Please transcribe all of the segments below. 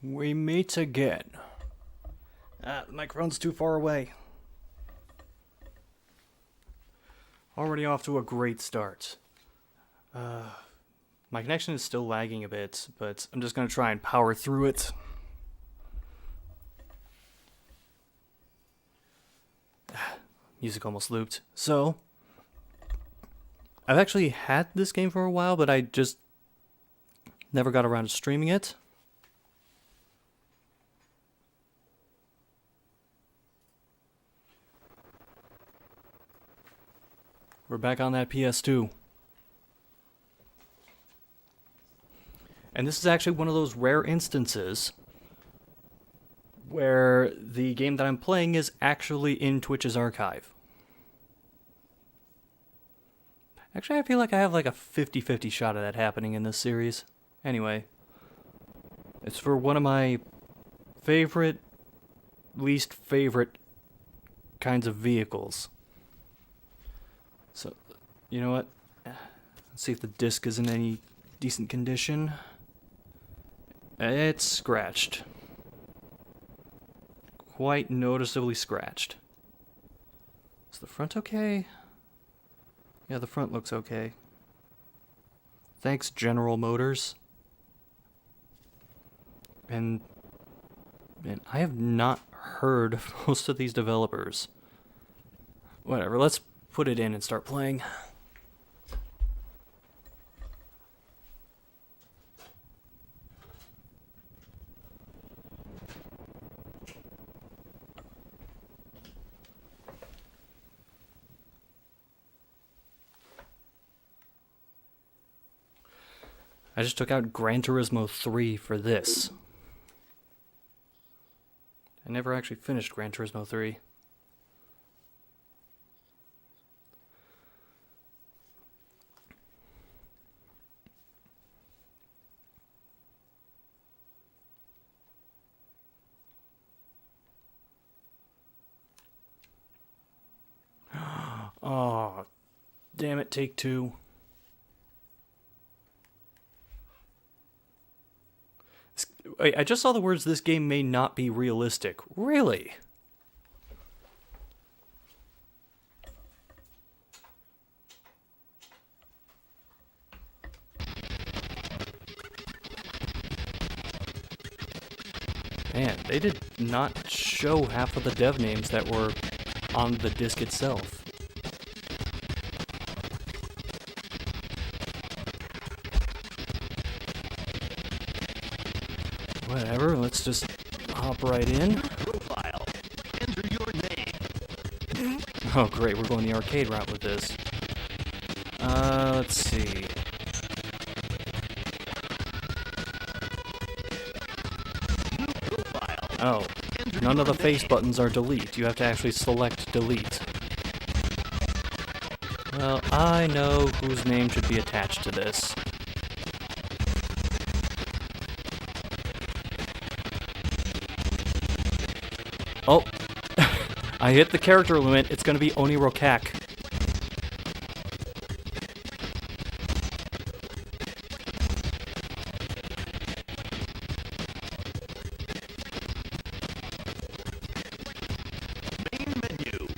We meet again. The microphone's too far away. Already off to a great start. My connection is still lagging a bit, but I'm just going to try and power through it. Music almost looped. So, I've actually had this game for a while, but I just never got around to streaming it. We're back on that PS2. And this is actually one of those rare instances where the game that I'm playing is actually in Twitch's archive. Actually, I feel like I have like a 50-50 shot of that happening in this series. Anyway, it's for one of my least favorite kinds of vehicles. So, you know what? Let's see if the disc is in any decent condition. It's scratched. Quite noticeably scratched. Is the front okay? Yeah, the front looks okay. Thanks, General Motors. And I have not heard of most of these developers. Whatever, let's put it in and start playing. I just took out Gran Turismo 3 for this. I never actually finished Gran Turismo 3. Oh, damn it, take two. Wait, I just saw the words, "This game may not be realistic." Really? Man, they did not show half of the dev names that were on the disc itself. Whatever, let's just hop right in. Profile. Enter your name. Oh great, we're going the arcade route with this. Let's see. New profile. Oh, Enter none of the your face name. buttons are delete. You have to actually select delete. Well, I know whose name should be attached to this. Oh, I hit the character limit. It's gonna be Oni Rokak. Main menu.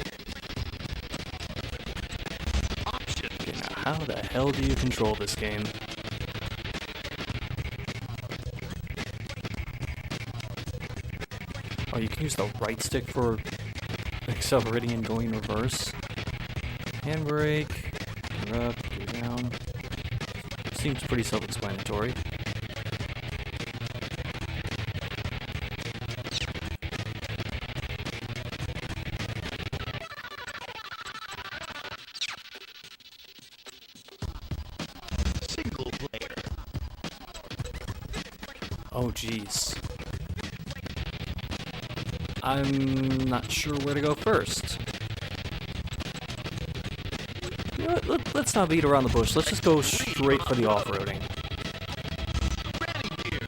Options. Okay, now how the hell do you control this game? Oh, you can use the right stick for accelerating and going in reverse. Handbrake, go up, go down. Seems pretty self-explanatory. Single player. Oh, jeez. I'm not sure where to go first. You know what, let's not beat around the bush. Let's just go straight for the off-roading. Ready gear.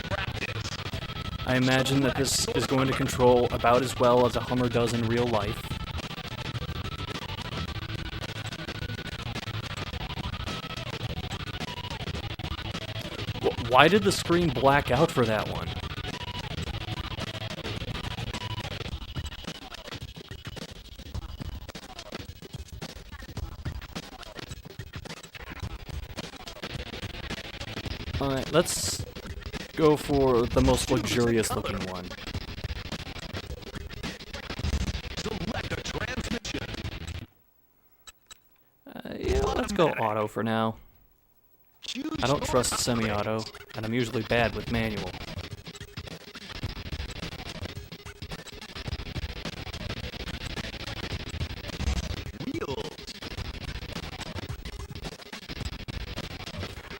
Practice. I imagine that this is going to control about as well as a Hummer does in real life. Why did the screen black out for that one? Alright, let's go for the most luxurious looking one. Select a transmission. Yeah, let's go auto for now. Choose I don't your trust upgrades. semi-auto, and I'm usually bad with manual. Wheels.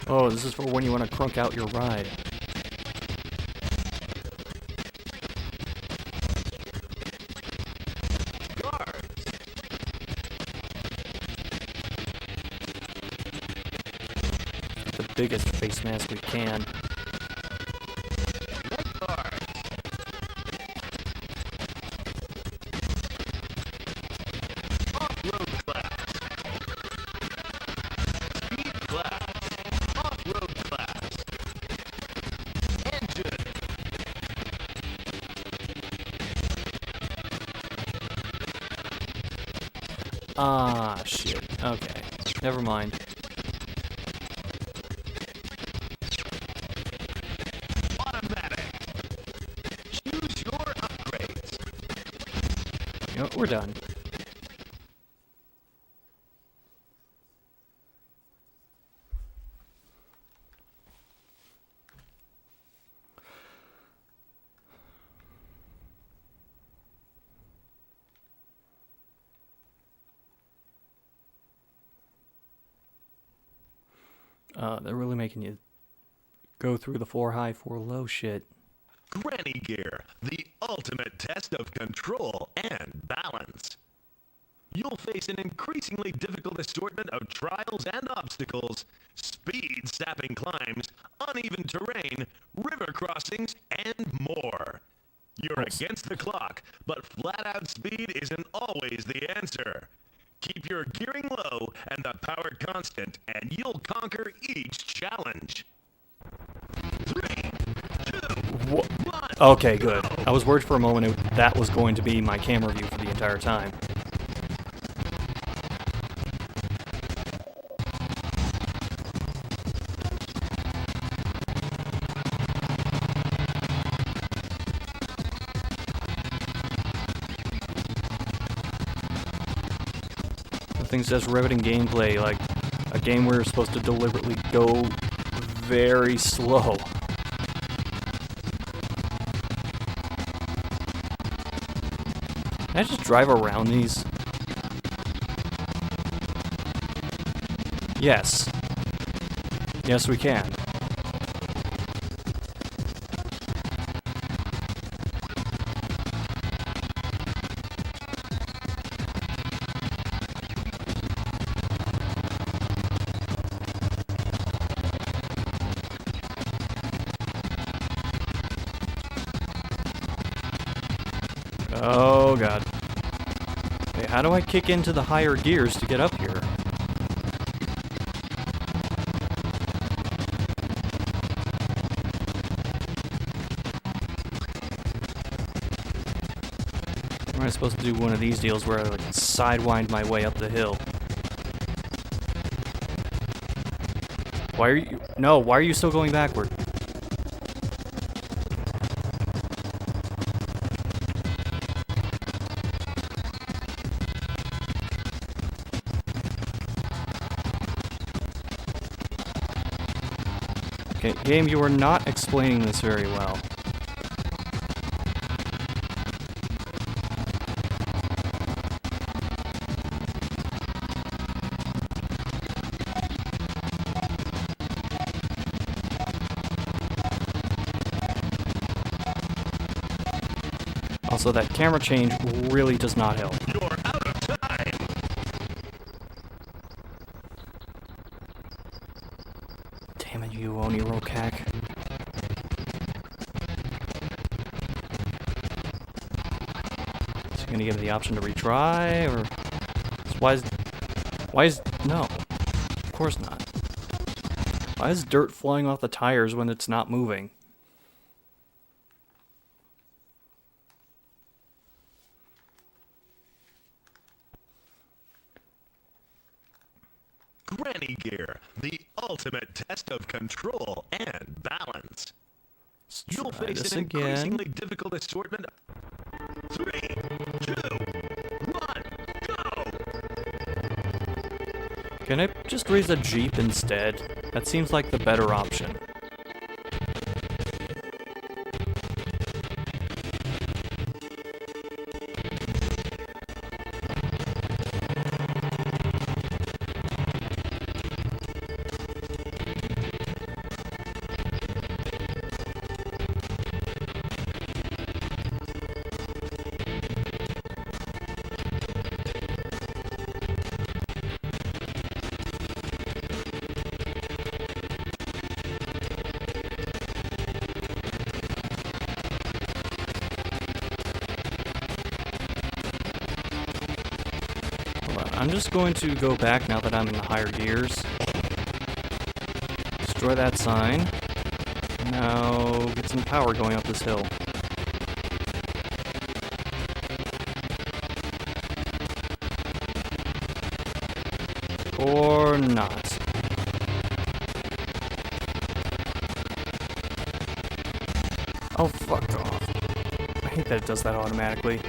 Oh, this is for when you want to crunk out your ride. Guards. The biggest face mask we can. Leg guards. Off-road class. Speed class. Off-road class. Engine. Ah, shit. Okay. Never mind. Automatic. Choose your upgrades. You know, we're done. They're really making you go through the 4 high, 4 low shit. Granny Gear, the ultimate test of control and balance. You'll face an increasingly difficult assortment of trials and obstacles, speed-sapping climbs, uneven terrain, river crossings, and more. You're against the clock, but flat-out speed isn't always the answer. Keep your gearing low and the power constant, and you'll conquer each challenge. 3, 2, 1. Okay, good. I was worried for a moment that was going to be my camera view for the entire time. The thing's just riveting gameplay, like a game where you're supposed to deliberately go very slow. Can I just drive around these? Yes. Yes, we can. Oh god. Okay, how do I kick into the higher gears to get up here? Am I supposed to do one of these deals where I like sidewind my way up the hill? Why are you... No, why are you still going backward? Okay, game, you are not explaining this very well. Also, that camera change really does not help. You're out of time. Damn it, you Oniro cack. Is he gonna give me the option to retry, or... Why is... No. Of course not. Why is dirt flying off the tires when it's not moving? Granny Gear, the ultimate test of control and balance. You'll Try face this an again. increasingly difficult assortment. 3, 2, 1, go! Can I just raise a Jeep instead? That seems like the better option. I'm just going to go back now that I'm in the higher gears. Destroy that sign. Now get some power going up this hill. Or not. Oh, fuck off. I hate that it does that automatically.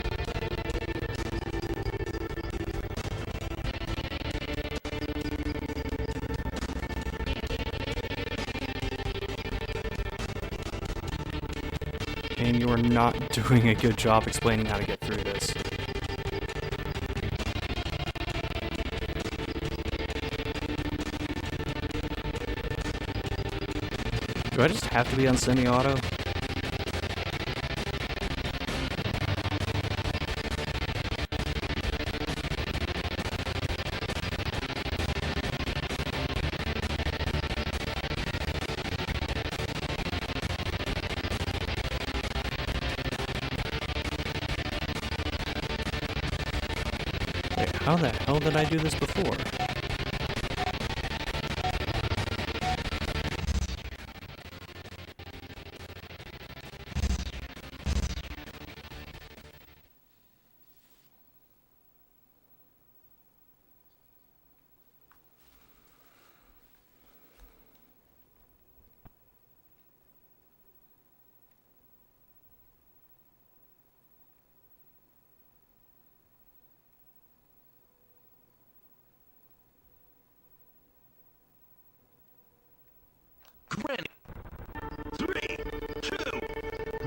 And you are not doing a good job explaining how to get through this. Do I just have to be on semi-auto? Wait, how the hell did I do this before? Granny. 3, 2,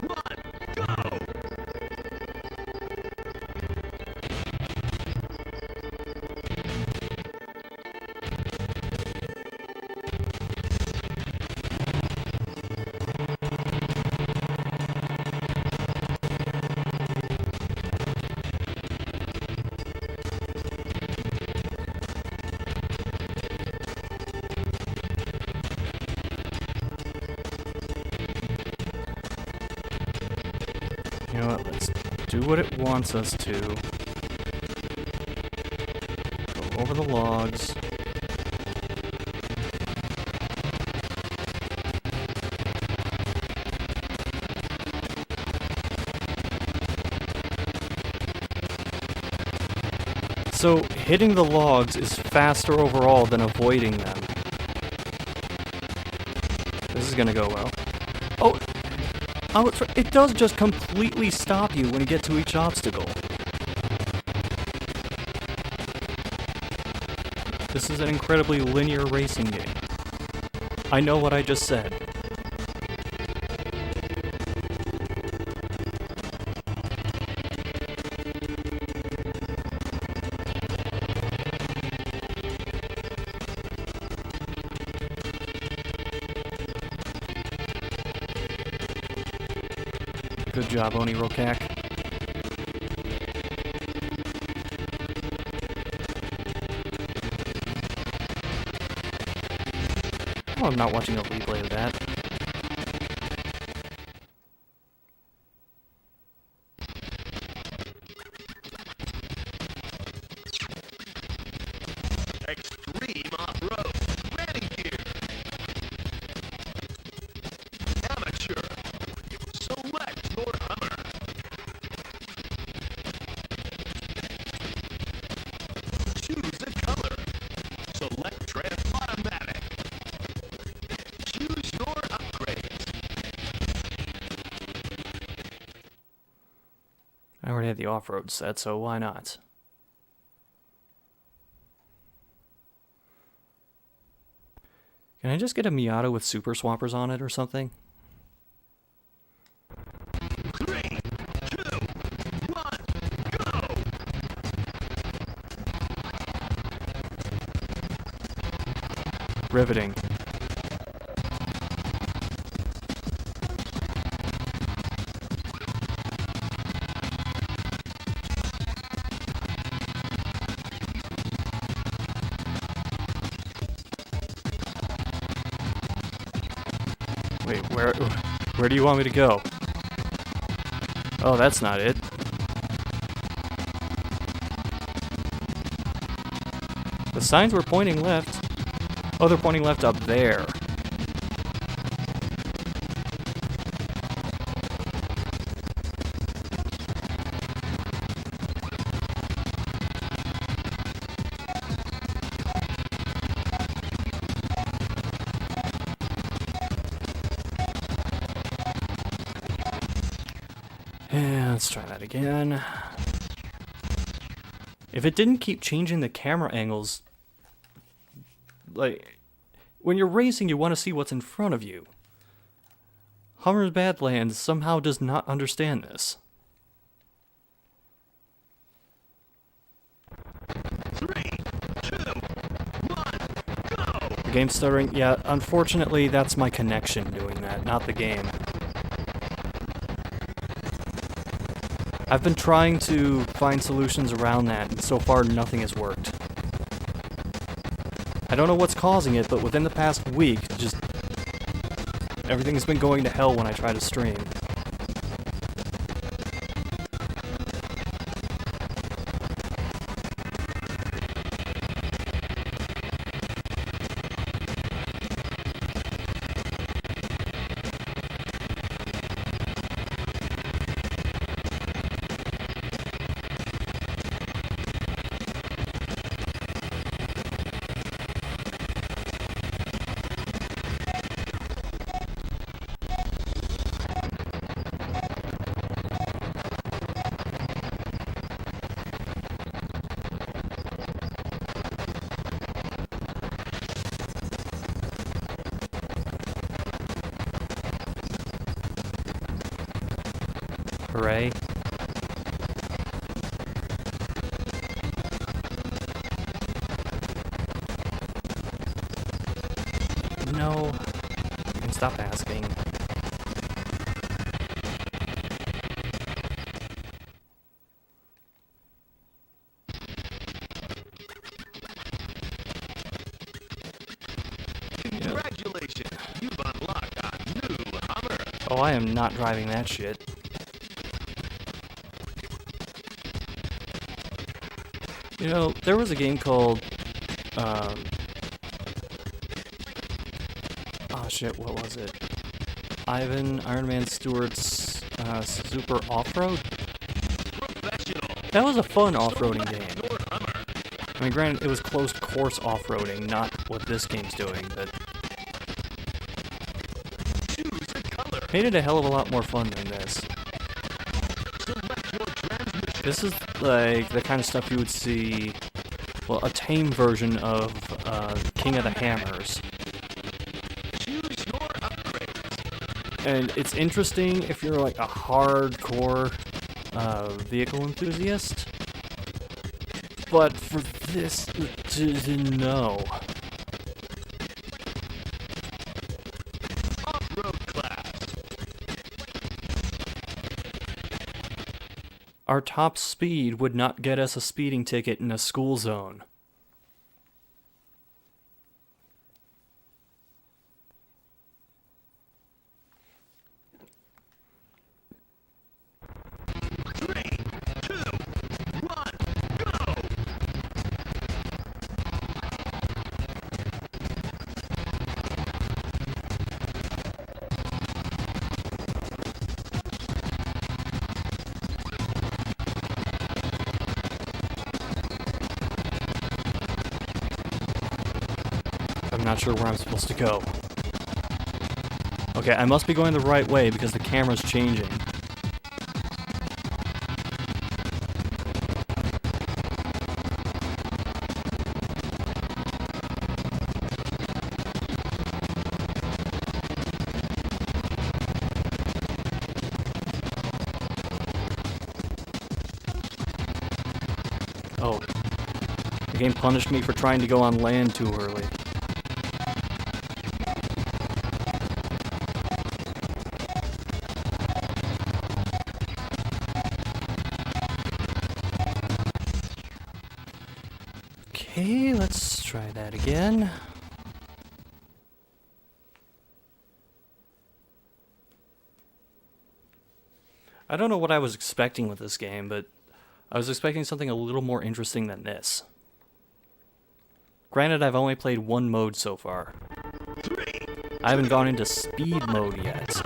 1, go! You know what, let's do what it wants us to. Go over the logs. So, hitting the logs is faster overall than avoiding them. This is gonna go well. Oh! It does just completely stop you when you get to each obstacle. This is an incredibly linear racing game. I know what I just said. Good job, Oni Rokak. Oh, I'm not watching a replay of that. Extreme off-road. Granny Gear. already have the off-road set, so why not? Can I just get a Miata with super swappers on it or something? 3, 2, 1, go! Riveting. Wait, where do you want me to go? Oh, that's not it. The signs were pointing left. Oh, they're pointing left up there. Yeah, let's try that again. If it didn't keep changing the camera angles, like, when you're racing, you want to see what's in front of you. Hummer's Badlands somehow does not understand this. 3, 2, 1, go! The game's stuttering. Yeah, unfortunately, that's my connection doing that, not the game. I've been trying to find solutions around that, and so far nothing has worked. I don't know what's causing it, but within the past week, just everything's been going to hell when I try to stream. Hooray. No. You can stop asking. Congratulations! You've unlocked a new Hummer! Oh, I am not driving that shit. You know, there was a game called, oh shit, what was it? Iron Man Stewart's, Super Off-Road? That was a fun off-roading game. I mean, granted, it was closed course off-roading, not what this game's doing, but made it a hell of a lot more fun than this. This is like the kind of stuff you would see, well, a tame version of King of the Hammers. And it's interesting if you're like a hardcore vehicle enthusiast. But for this, no. Off-road class. Our top speed would not get us a speeding ticket in a school zone. I'm not sure where I'm supposed to go. Okay, I must be going the right way because the camera's changing. Oh. The game punished me for trying to go on land too early. Okay, let's try that again. I don't know what I was expecting with this game, but I was expecting something a little more interesting than this. Granted, I've only played one mode so far. I haven't gone into speed mode yet.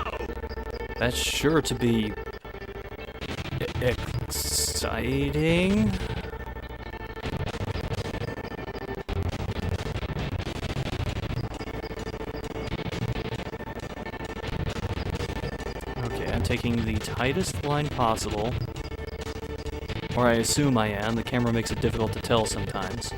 That's sure to be exciting. Okay, I'm taking the tightest line possible. Or I assume I am. The camera makes it difficult to tell sometimes.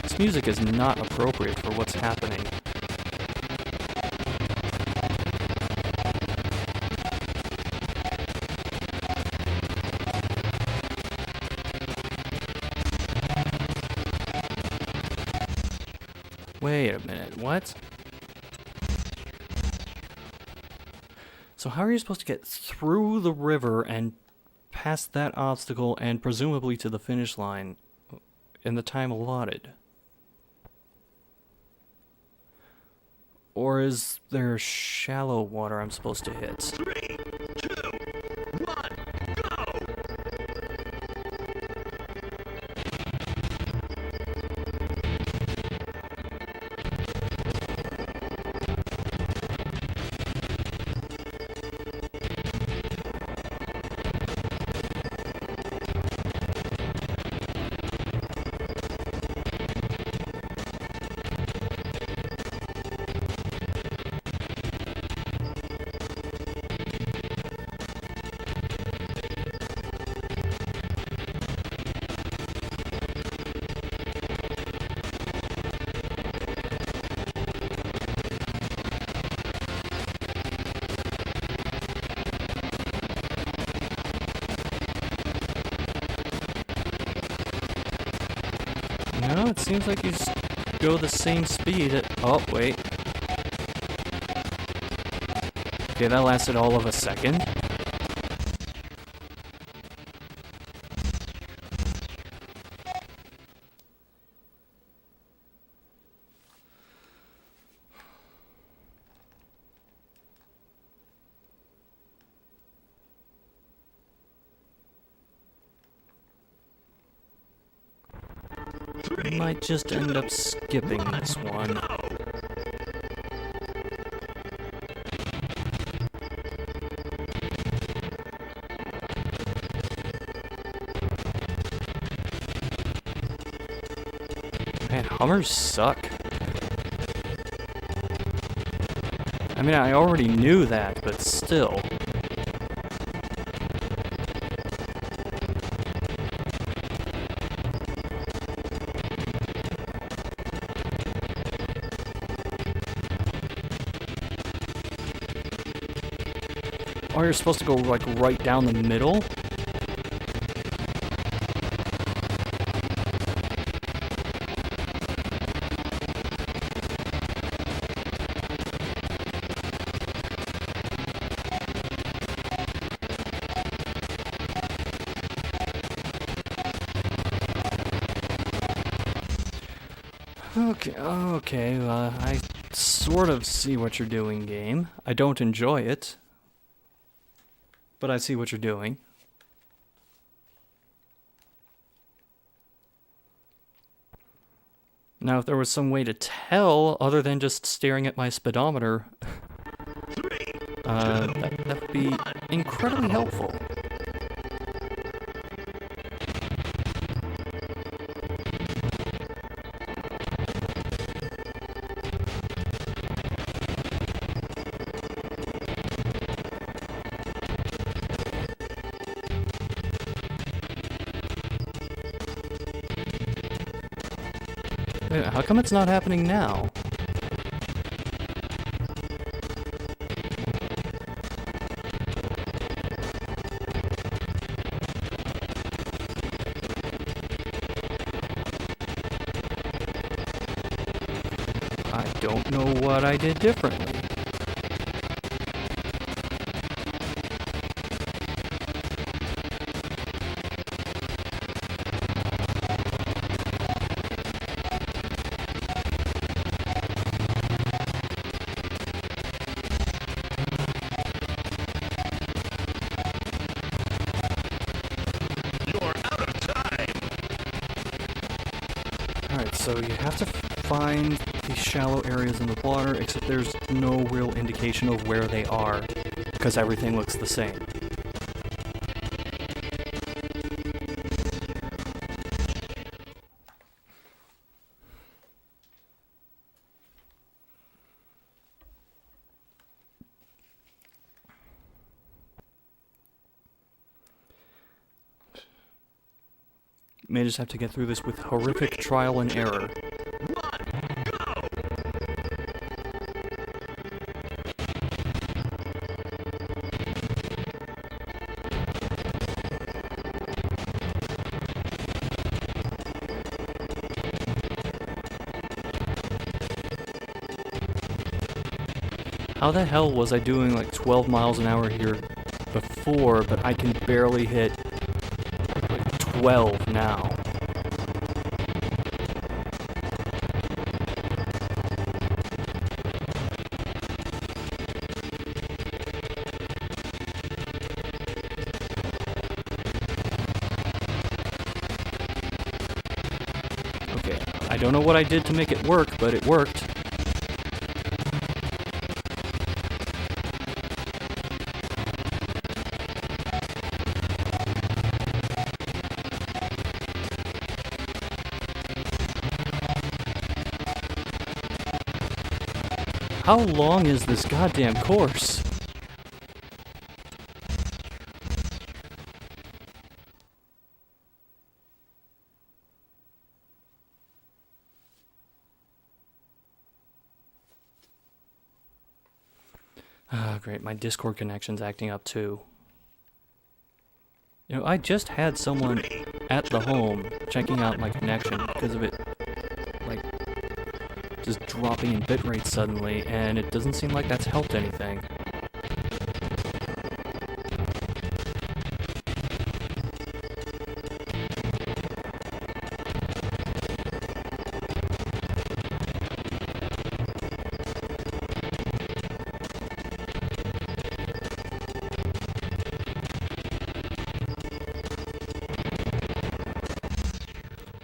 This music is not appropriate for what's happening. Wait a minute, what? So how are you supposed to get through the river and past that obstacle and presumably to the finish line in the time allotted? Or is there shallow water I'm supposed to hit? 3, 2, 1, go! No, it seems like you just go the same speed at... Oh, wait. Okay, that lasted all of a second. I might just end up skipping this one. Man, Hummers suck. I mean, I already knew that, but still. Oh, you're supposed to go, like, right down the middle? Okay, I sort of see what you're doing, game. I don't enjoy it, but I see what you're doing. Now, if there was some way to tell, other than just staring at my speedometer, that would be incredibly helpful. Wait, how come it's not happening now? I don't know what I did differently. Alright, so you have to find these shallow areas in the water, except there's no real indication of where they are, because everything looks the same. May just have to get through this with horrific trial and error. How the hell was I doing like 12 miles an hour here before, but I can barely hit like 12 now? Okay, I don't know what I did to make it work, but it worked. How long is this goddamn course? Ah, great, my Discord connection's acting up too. You know, I just had someone at the home checking out my connection because of it, like, just dropping in bitrate suddenly, and it doesn't seem like that's helped anything.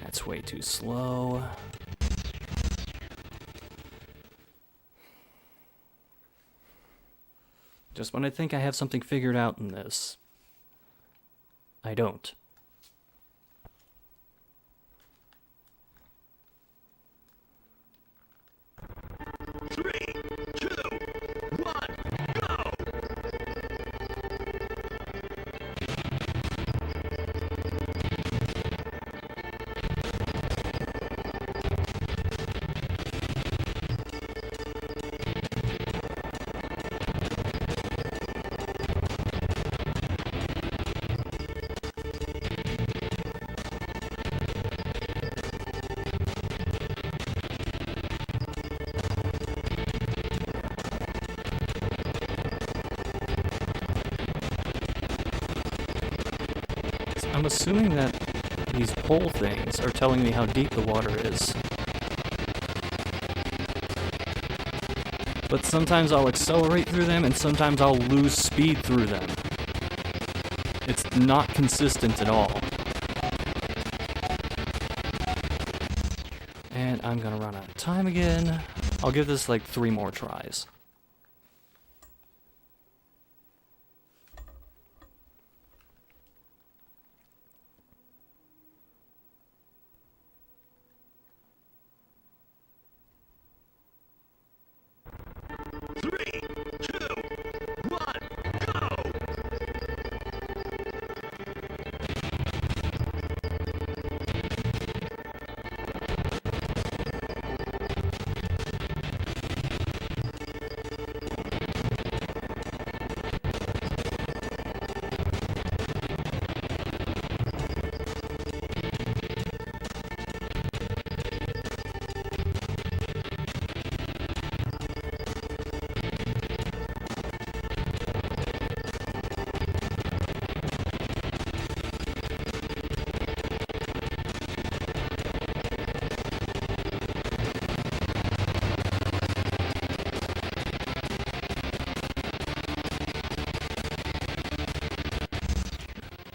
That's way too slow. Just when I think I have something figured out in this, I don't. I'm assuming that these pole things are telling me how deep the water is. But sometimes I'll accelerate through them, and sometimes I'll lose speed through them. It's not consistent at all. And I'm gonna run out of time again. I'll give this like 3 more tries.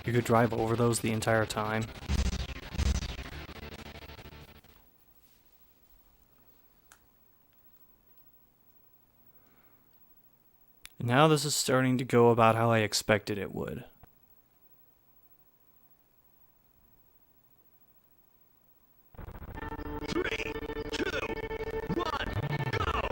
You could drive over those the entire time. Now this is starting to go about how I expected it would. Three, two, one, go!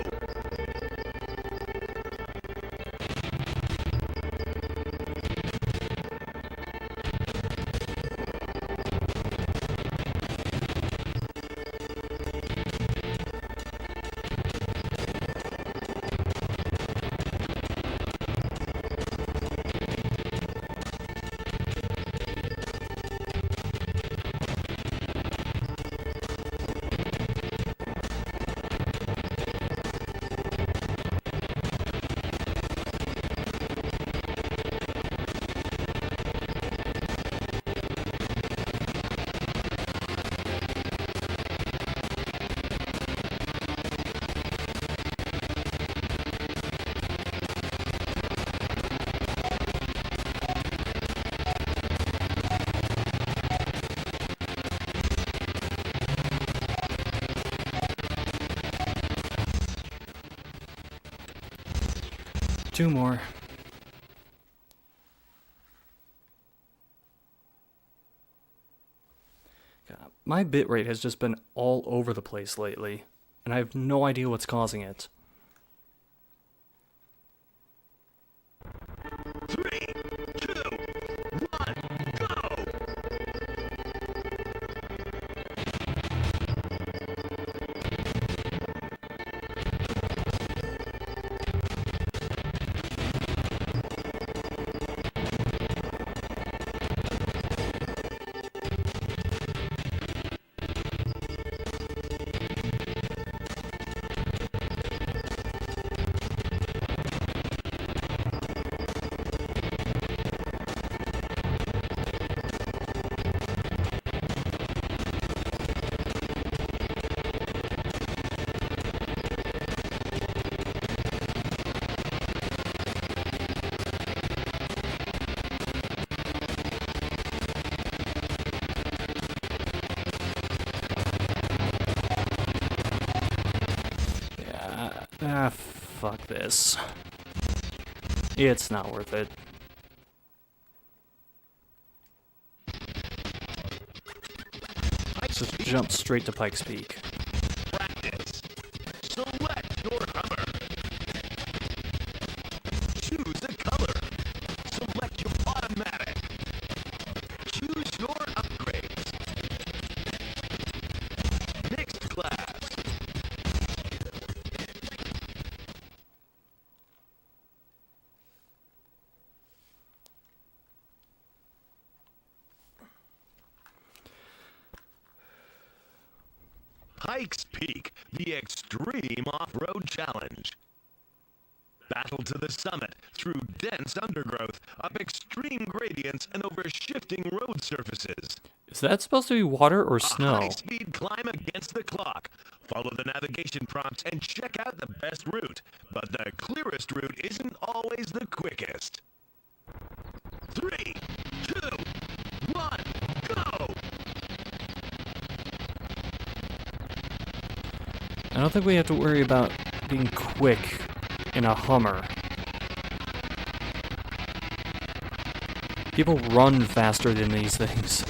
Two more. God, my bitrate has just been all over the place lately, and I have no idea what's causing it. Three, two, one, go! Fuck this. It's not worth it. Just jump straight to Pike's Peak. Practice. Select your Hummer. Choose a color. Select your automatic. Choose your upgrades. Mixed class. Pike's Peak, the extreme off-road challenge. Battle to the summit through dense undergrowth, up extreme gradients, and over shifting road surfaces. Is that supposed to be water or A snow? high-speed climb against the clock. Follow the navigation prompts and check out the best route. But the clearest route isn't always the quickest. 3, 2, 1, go! I don't think we have to worry about being quick in a Hummer. People run faster than these things.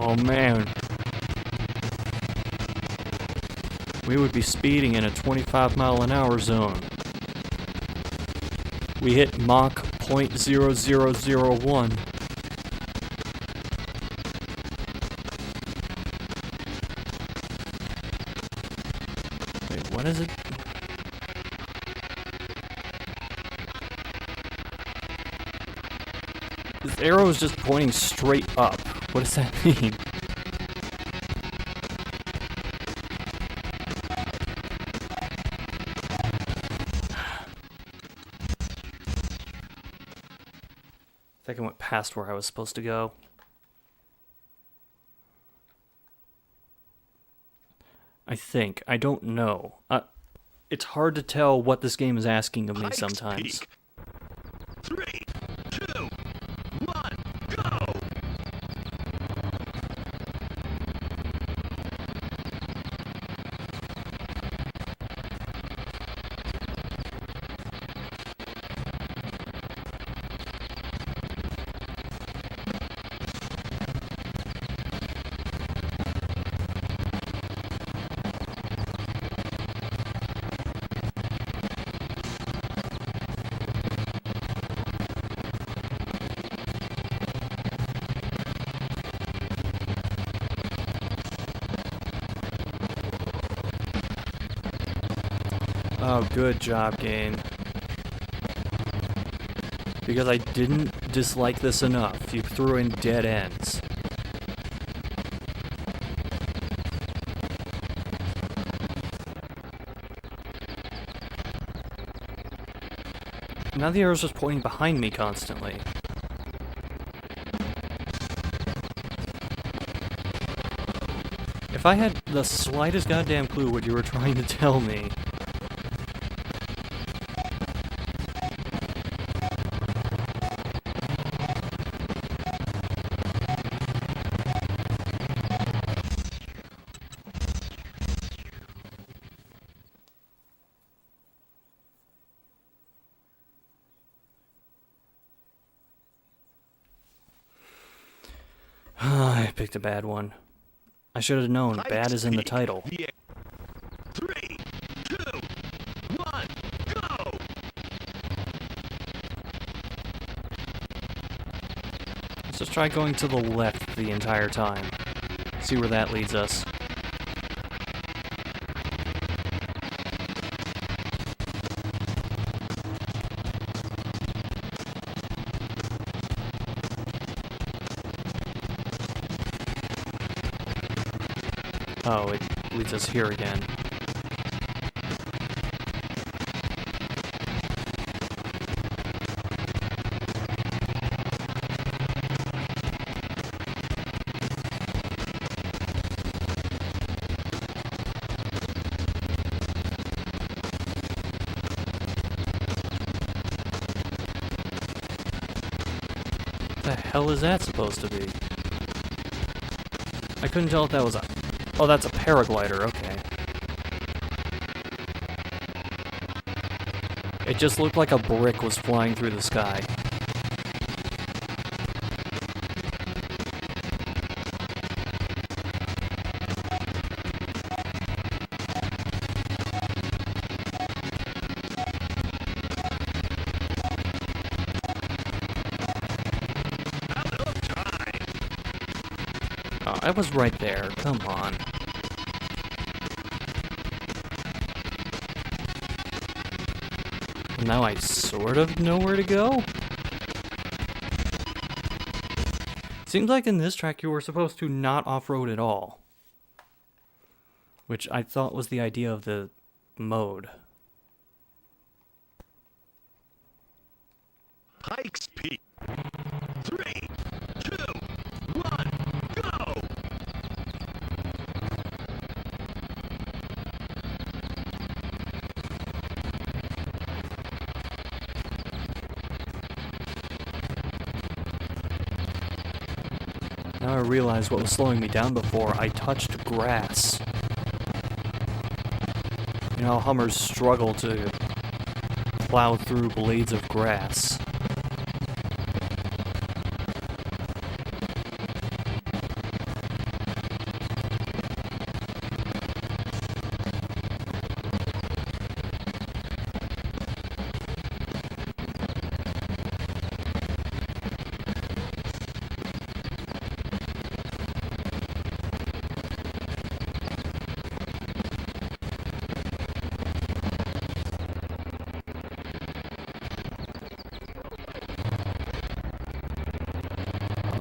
Oh man. We would be speeding in a 25-mile-an-hour zone. We hit Mach .0001. Wait, what is it? This arrow is just pointing straight up. What does that mean? I think I went past where I was supposed to go. I think. I don't know. It's hard to tell what this game is asking of me Pikes sometimes. Peak. 3, 2, 1, go! Oh, good job, game. Because I didn't dislike this enough. You threw in dead ends. Now the arrow's just pointing behind me constantly. If I had the slightest goddamn clue what you were trying to tell me... I picked a bad one. I should have known. Bad is in the title. 3, 2, 1, go! Let's just try going to the left the entire time. See where that leads us. Oh, it leads us here again. What the hell is that supposed to be? I couldn't tell if that was a... Oh, that's a paraglider, okay. It just looked like a brick was flying through the sky. Oh, I was right there. Come on. Now I sort of know where to go? Seems like in this track you were supposed to not off-road at all. Which I thought was the idea of the mode. Pikes Peak. 3, 2, 1, go! Now I realize what was slowing me down before. I touched grass. You know how Hummers struggle to plow through blades of grass.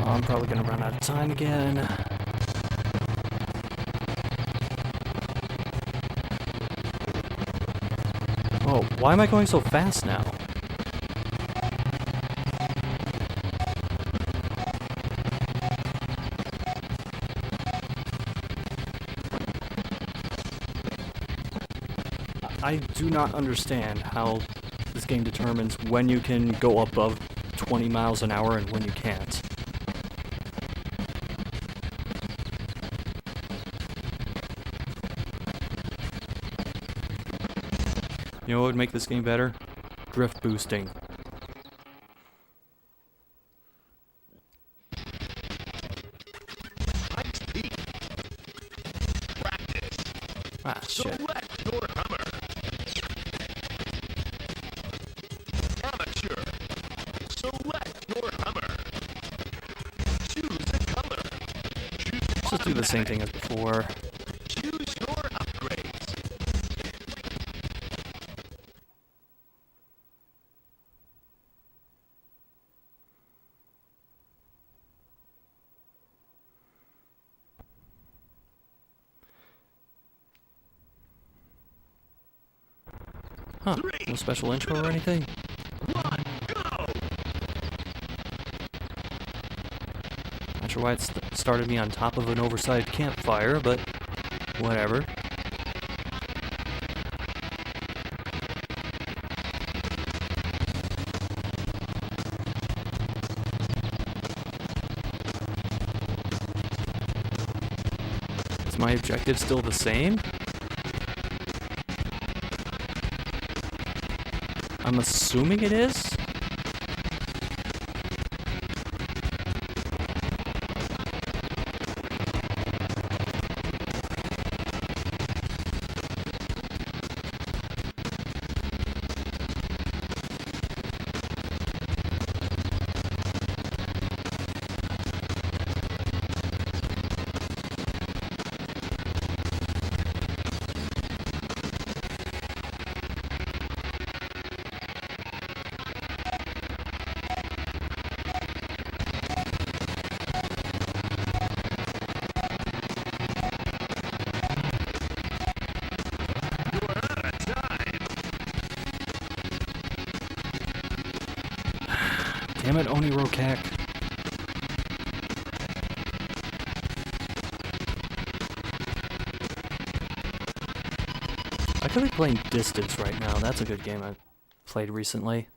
I'm probably gonna run out of time again. Oh, why am I going so fast now? I do not understand how this game determines when you can go above 20 miles an hour and when you can't. You know what would make this game better? Drift boosting. Ah, shit. Select your Hummer. Amateur. Select your Hummer. Choose a color. Choose Let's just do the same thing as before. Choose your upgrades. Huh, no special intro or anything? 1, go! Not sure why it started me on top of an oversized campfire, but whatever. Is my objective still the same? I'm assuming it is? Damn it, Oni Rokak. I could be playing Distance right now. That's a good game I played recently.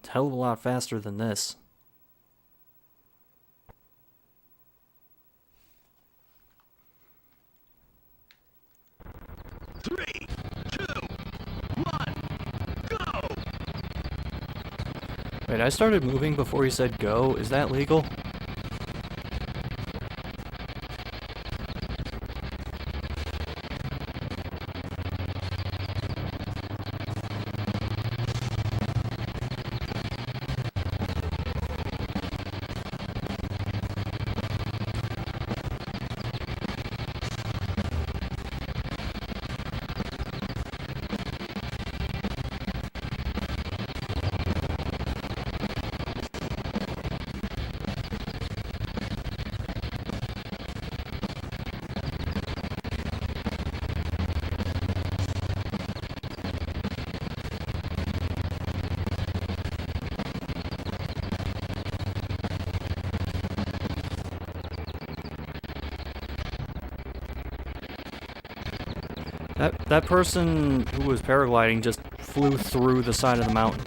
It's a hell of a lot faster than this. Wait, I started moving before he said go. Is that legal? That person who was paragliding just flew through the side of the mountain.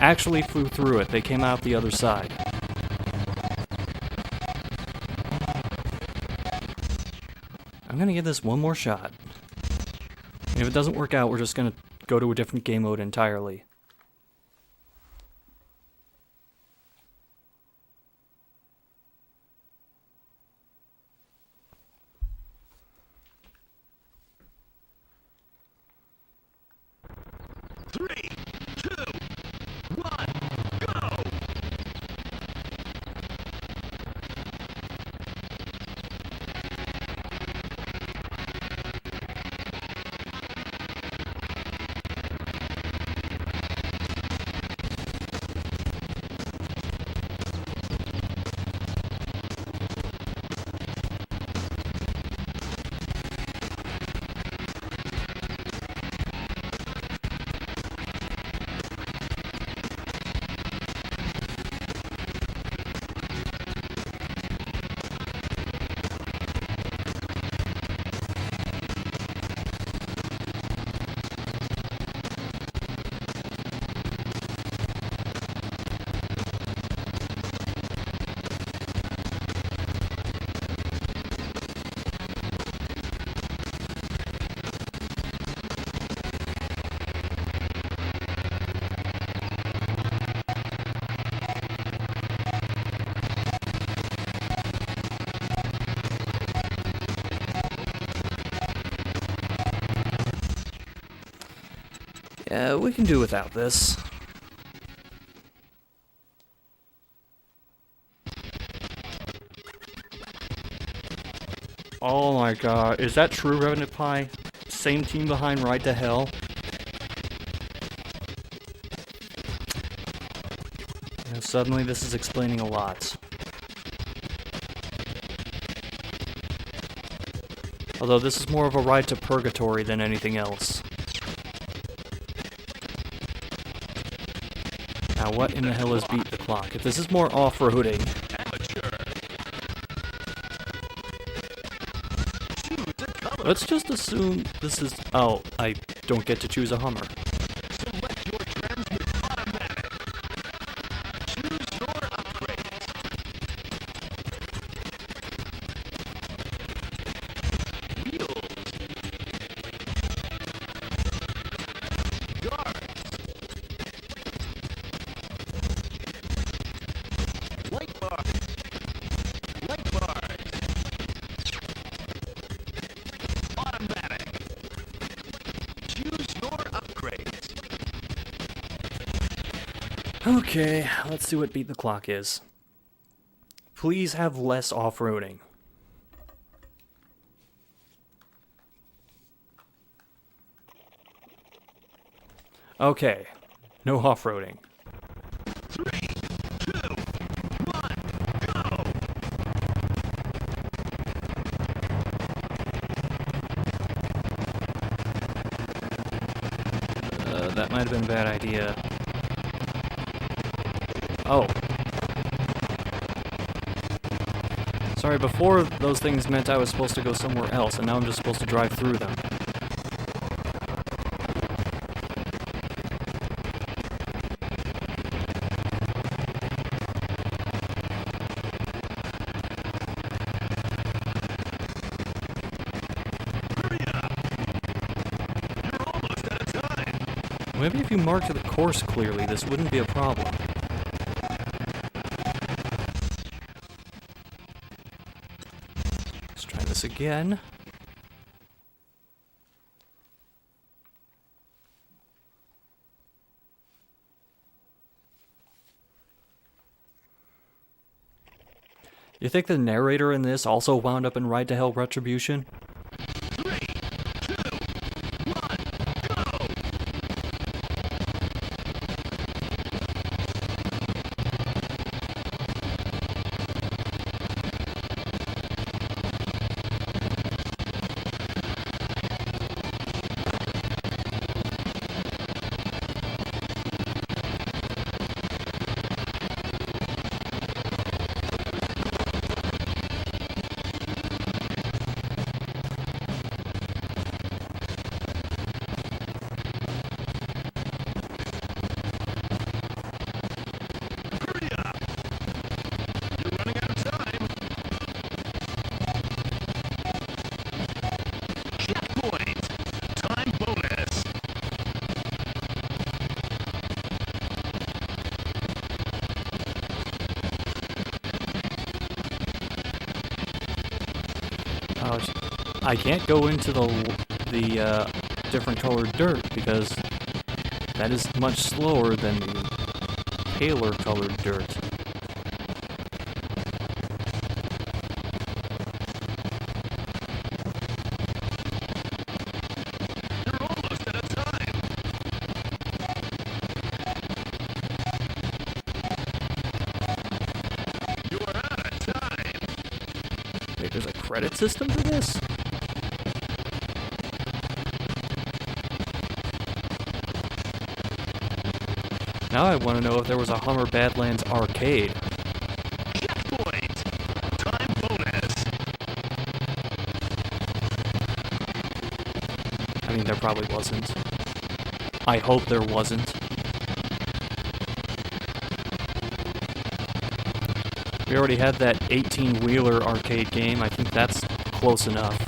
Actually flew through it. They came out the other side. I'm gonna give this one more shot. And if it doesn't work out, we're just gonna go to a different game mode entirely. We can do without this. Oh my god, is that true, Revenant Pie? Same team behind Ride to Hell? You know, suddenly this is explaining a lot. Although this is more of a ride to purgatory than anything else. Now what in the hell is Beat the Clock? If this is more off-roading... Let's just assume this is... Oh, I don't get to choose a Hummer. Select your trends with automatic. Choose your upgrades. Wheels. Guards. Light bars. Light bars. Automatic. Choose your upgrades. Okay, let's see what Beat the Clock is. Please have less off-roading. Okay, no off-roading. 3, 2, 1, go! That might have been a bad idea. Oh. Sorry, before those things meant I was supposed to go somewhere else, and now I'm just supposed to drive through them. Hurry up! You're almost out of time. Maybe if you marked the course clearly, this wouldn't be a problem. Let's try this again. You think the narrator in this also wound up in Ride to Hell Retribution? 3, 2, 1, go! Hurry up! You're running out of time. Checkpoint! Time bonus! Oh, I can't go into the different colored dirt because that is much slower than the paler colored dirt. You're almost out of time. You're out of time. Wait, there's a credit system for this? Now I want to know if there was a Hummer Badlands arcade. Checkpoint! Time bonus! I mean, there probably wasn't. I hope there wasn't. We already had that 18-wheeler arcade game. I think that's close enough.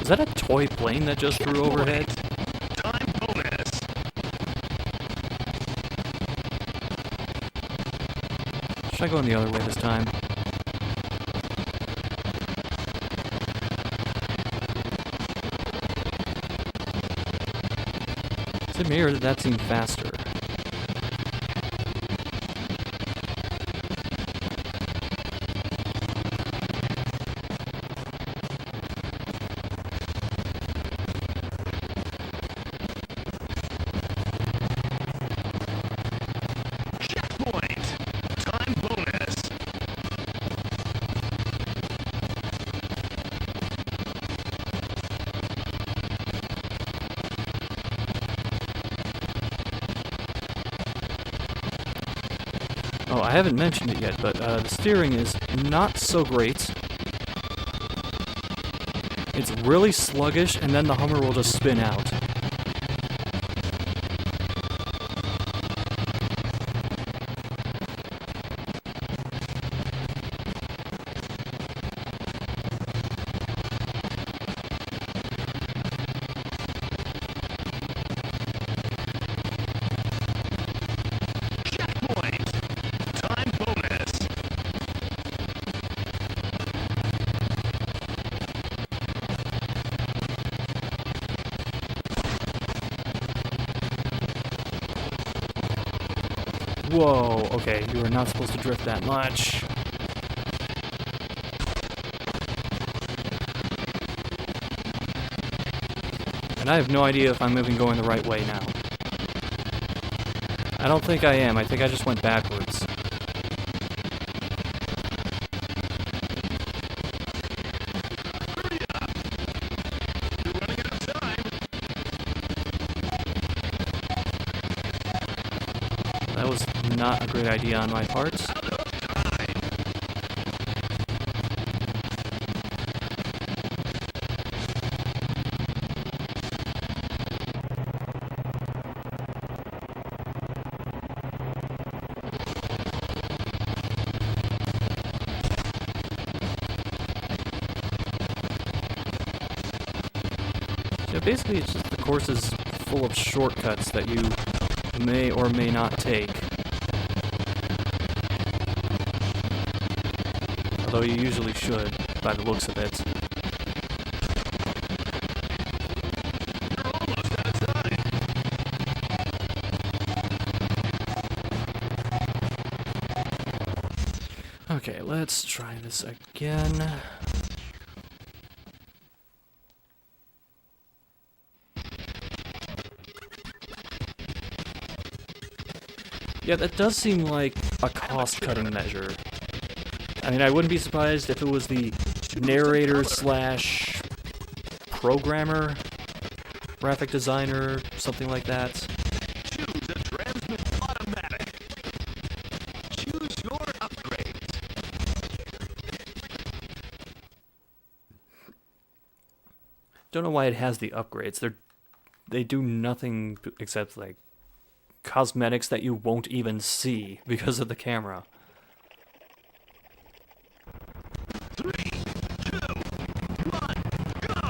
Is that a toy plane that just flew overhead? Time bonus. Should I go in the other way this time? Is it me or did that seem faster? Checkpoint. Time bonus. Oh, I haven't mentioned it yet, but the steering is not so great. It's really sluggish, and then the Hummer will just spin out. Checkpoint. Time bonus. Whoa, okay, you are not supposed to drift that much. And I have no idea if I'm even going the right way now. I don't think I am. I think I just went backwards. Hurry up. You're running out of time. That was not a great idea on my part. Out of time. So basically, it's just the course is full of shortcuts that you may or may not take. Although you usually should, by the looks of it. You're almost out of time. Okay, let's try this again. Yeah, that does seem like a cost-cutting measure. I mean, I wouldn't be surprised if it was the narrator slash programmer, graphic designer, something like that. Choose a transmit automatic. Choose your upgrades. Don't know why it has the upgrades. They do nothing except like cosmetics that you won't even see because of the camera. 3, 2, 1, go!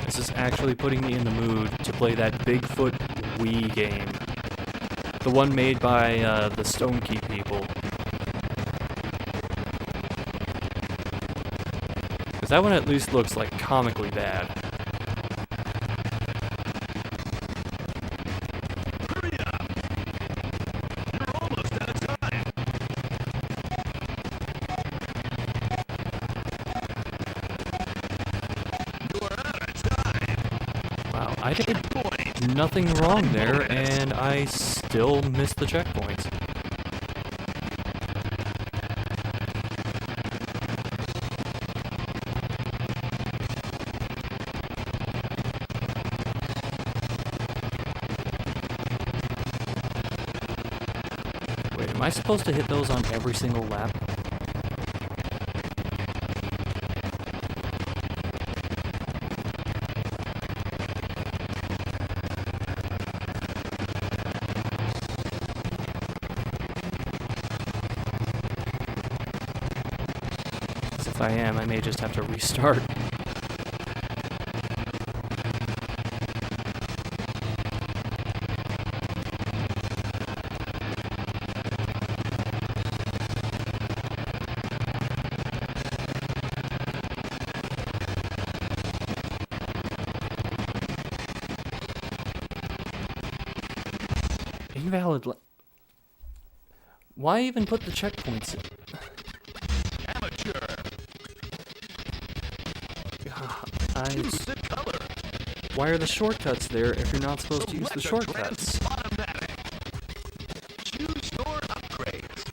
This is actually putting me in the mood to play that Bigfoot Wii game. The one made by the Stone Key people. Because that one at least looks like comically bad. Hurry up! You're almost out of time. You're out of time. Wow, I did Checkpoint. nothing wrong there, and I still missed the checkpoint. Wait, am I supposed to hit those on every single lap? Because if I am, I may just have to restart. Invalid. Why even put the checkpoints in? Amateur. Choose the color. Why are the shortcuts there if you're not supposed to use the shortcuts? Automatic. Choose your upgrades.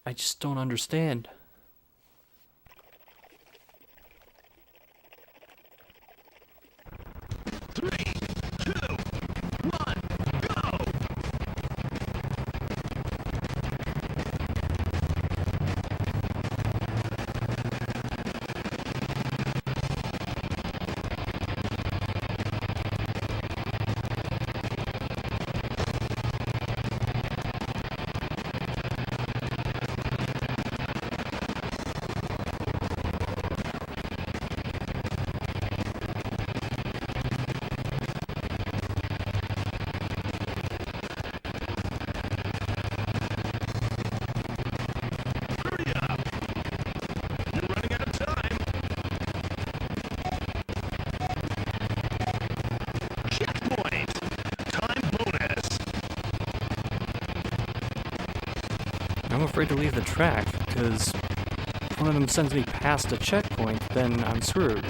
I just don't understand. I'm afraid to leave the track, because if one of them sends me past a checkpoint, then I'm screwed.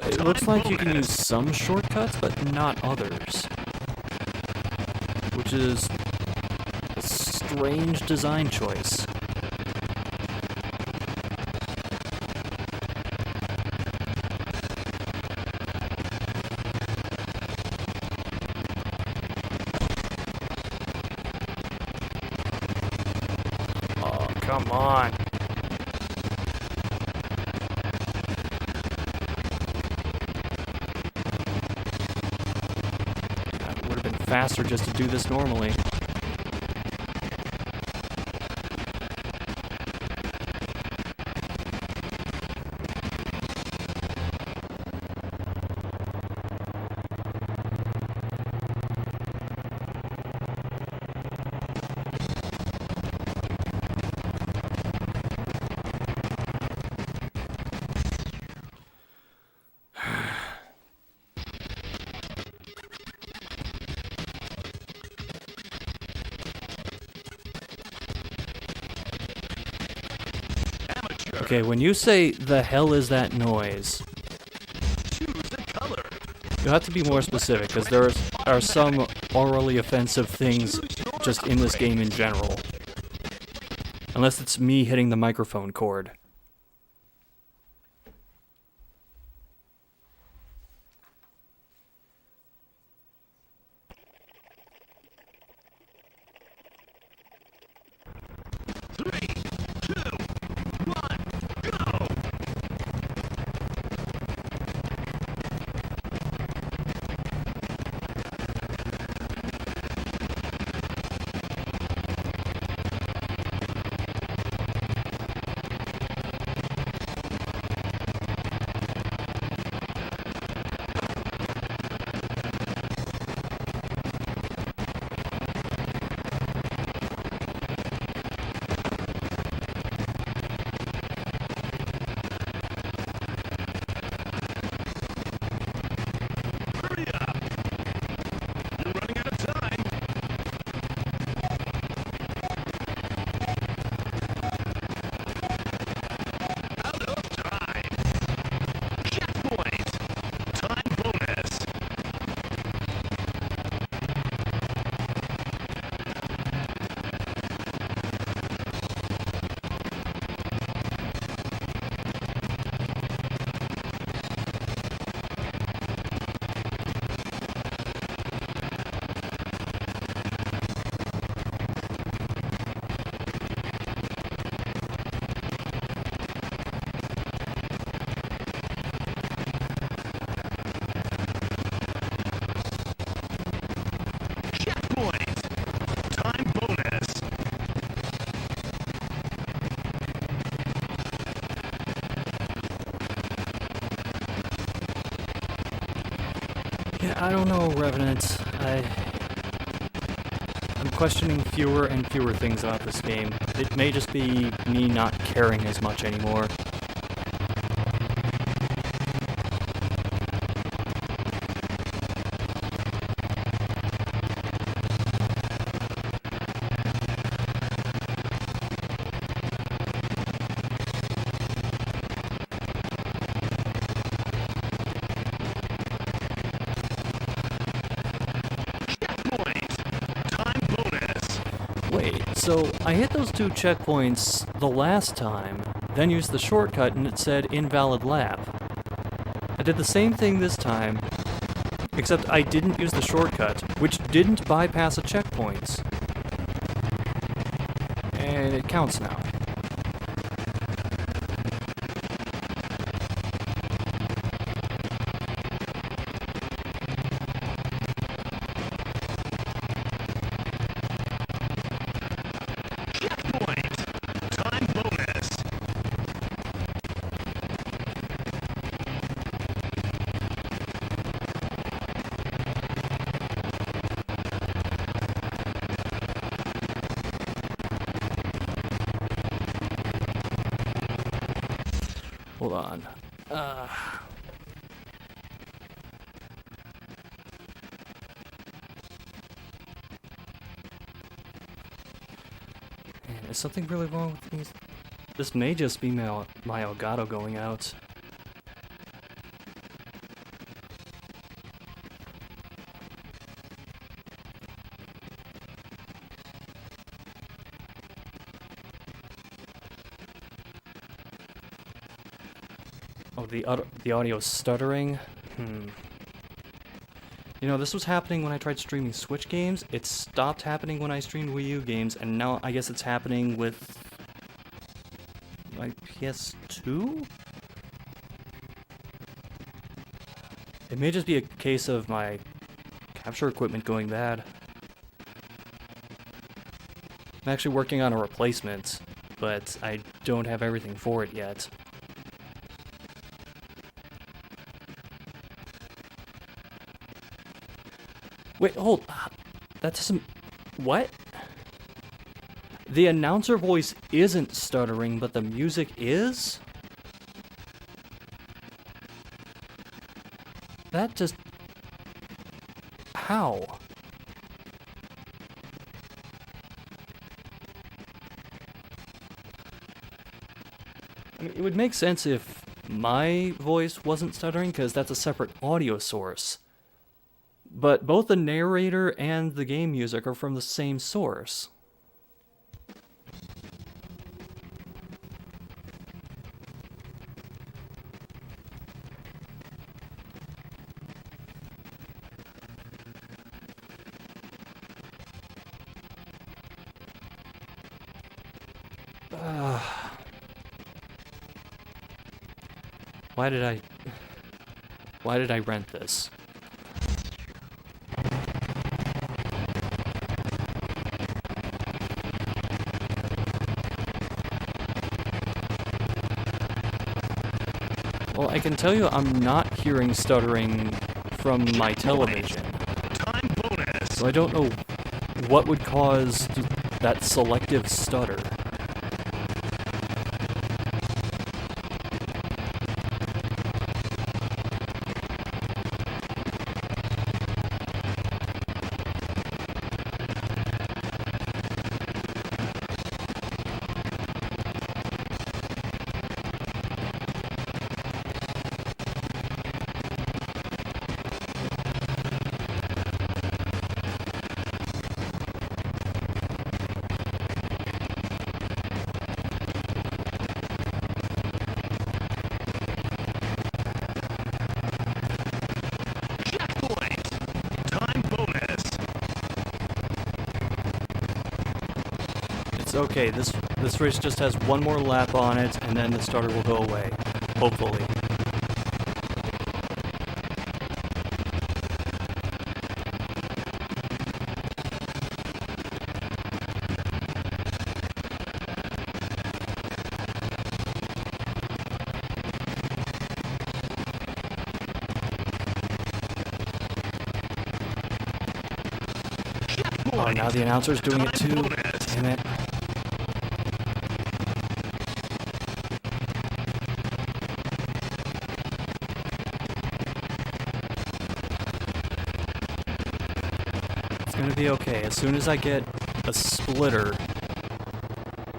It looks like you can use some shortcuts, but not others. Which is a strange design choice. Oh, come on. Faster just to do this normally. Okay, when you say, "the hell is that noise?" You have to be more specific, because there are some orally offensive things just in this game in general. Unless it's me hitting the microphone cord. Yeah, I don't know, Revenant. I'm questioning fewer and fewer things about this game. It may just be me not caring as much anymore. Wait, so I hit those 2 checkpoints the last time, then used the shortcut and it said invalid lap. I did the same thing this time, except I didn't use the shortcut, which didn't bypass a checkpoint. And it counts now. Hold on. Man, is something really wrong with these? This may just be my Elgato going out. Oh, the audio's stuttering? You know, this was happening when I tried streaming Switch games, it stopped happening when I streamed Wii U games, and now I guess it's happening with my PS2? It may just be a case of my capture equipment going bad. I'm actually working on a replacement, but I don't have everything for it yet. Wait, hold. That doesn't... What? The announcer voice isn't stuttering, but the music is? That just... How? I mean, it would make sense if my voice wasn't stuttering, because that's a separate audio source. But both the narrator and the game music are from the same source. Why did I rent this? Well, I can tell you I'm not hearing stuttering from my television. So I don't know what would cause that selective stutter. It's okay, this race just has one more lap on it, and then the starter will go away. Hopefully. now the announcer's doing it too. Damn it. It's gonna be okay. As soon as I get a splitter,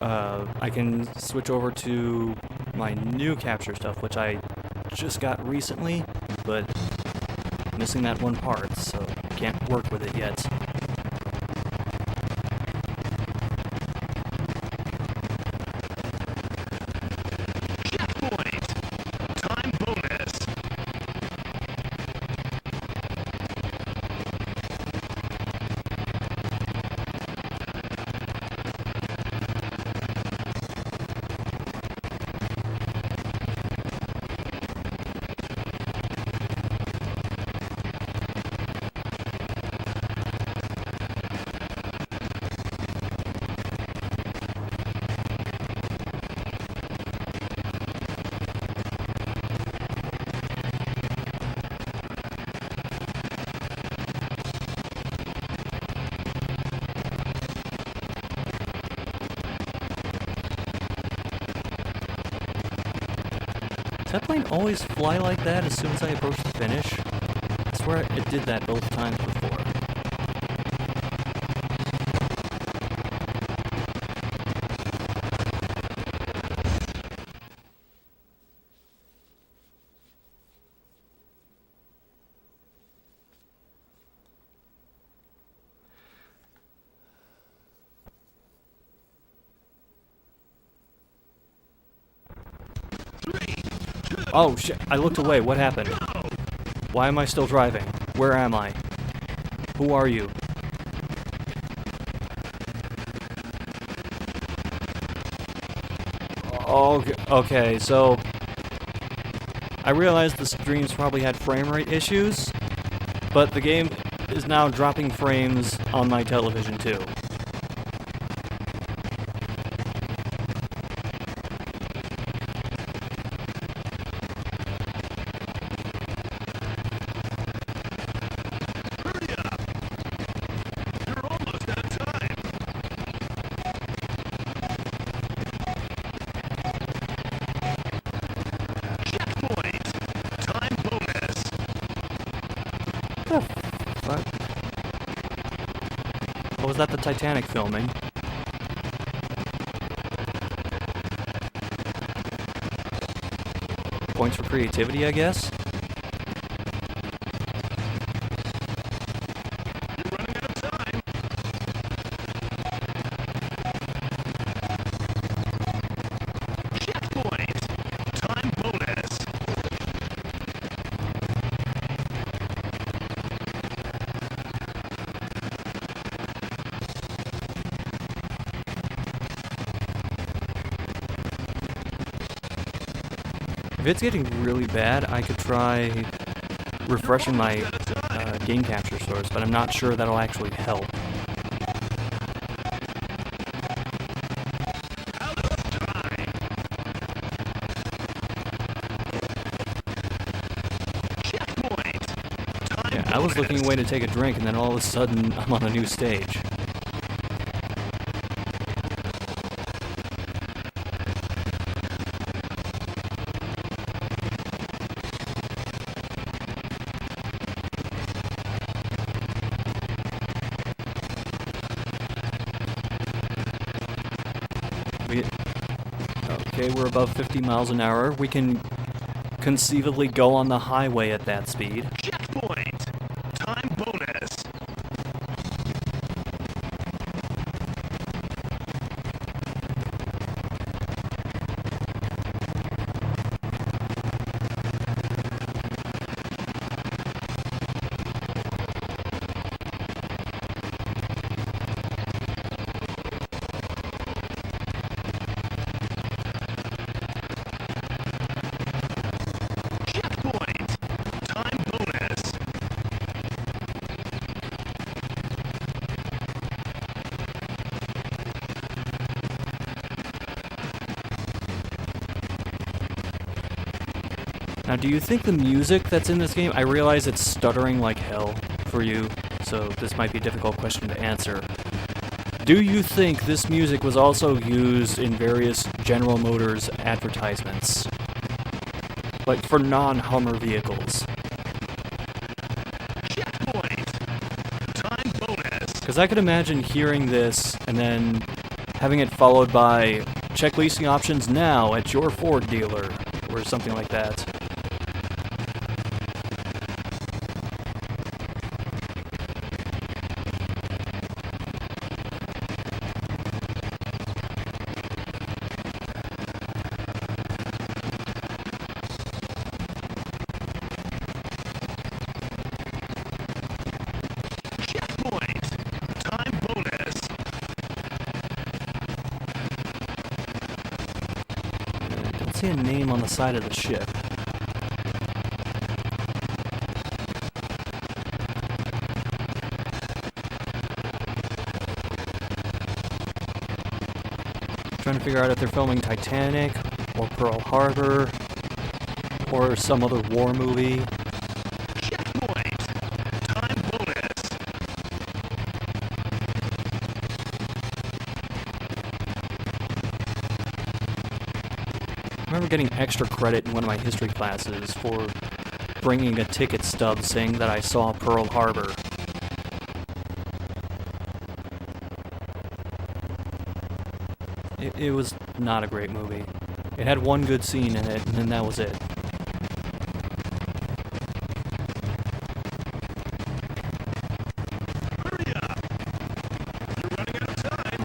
I can switch over to my new capture stuff, which I just got recently, but missing that one part, so can't work with it yet. Checkpoint! Time bonus! Does that plane always fly like that as soon as I approach the finish? I swear it did that both times before. Oh shit, I looked away, what happened? Why am I still driving? Where am I? Who are you? Oh, okay, so I realized the streams probably had frame rate issues, but the game is now dropping frames on my television too. What was that, the Titanic filming? Points for creativity, I guess? You're running out of time. Checkpoint! Time bonus! If it's getting really bad, I could try refreshing my game capture source, but I'm not sure that'll actually help. Out of time! Checkpoint! Time Yeah, I was looking bonus. away to take a drink, and then all of a sudden, I'm on a new stage. Okay, we're above 50 miles an hour. We can conceivably go on the highway at that speed. Checkpoint! Time bonus! Checkpoint! Time bonus! Now, do you think the music that's in this game, I realize it's stuttering like hell for you, so this might be a difficult question to answer, Do you think this music was also used in various General Motors advertisements? Like for non-Hummer vehicles? Checkpoint! Time bonus! Because I could imagine hearing this and then having it followed by check leasing options now at your Ford dealer, or something like that. A name on the side of the ship. Trying to figure out if they're filming Titanic or Pearl Harbor or some other war movie. Checkpoint! Time bonus! I remember getting extra credit in one of my history classes for bringing a ticket stub saying that I saw Pearl Harbor. It was not a great movie. It had one good scene in it, and then that was it. Hurry up! You're running out of time!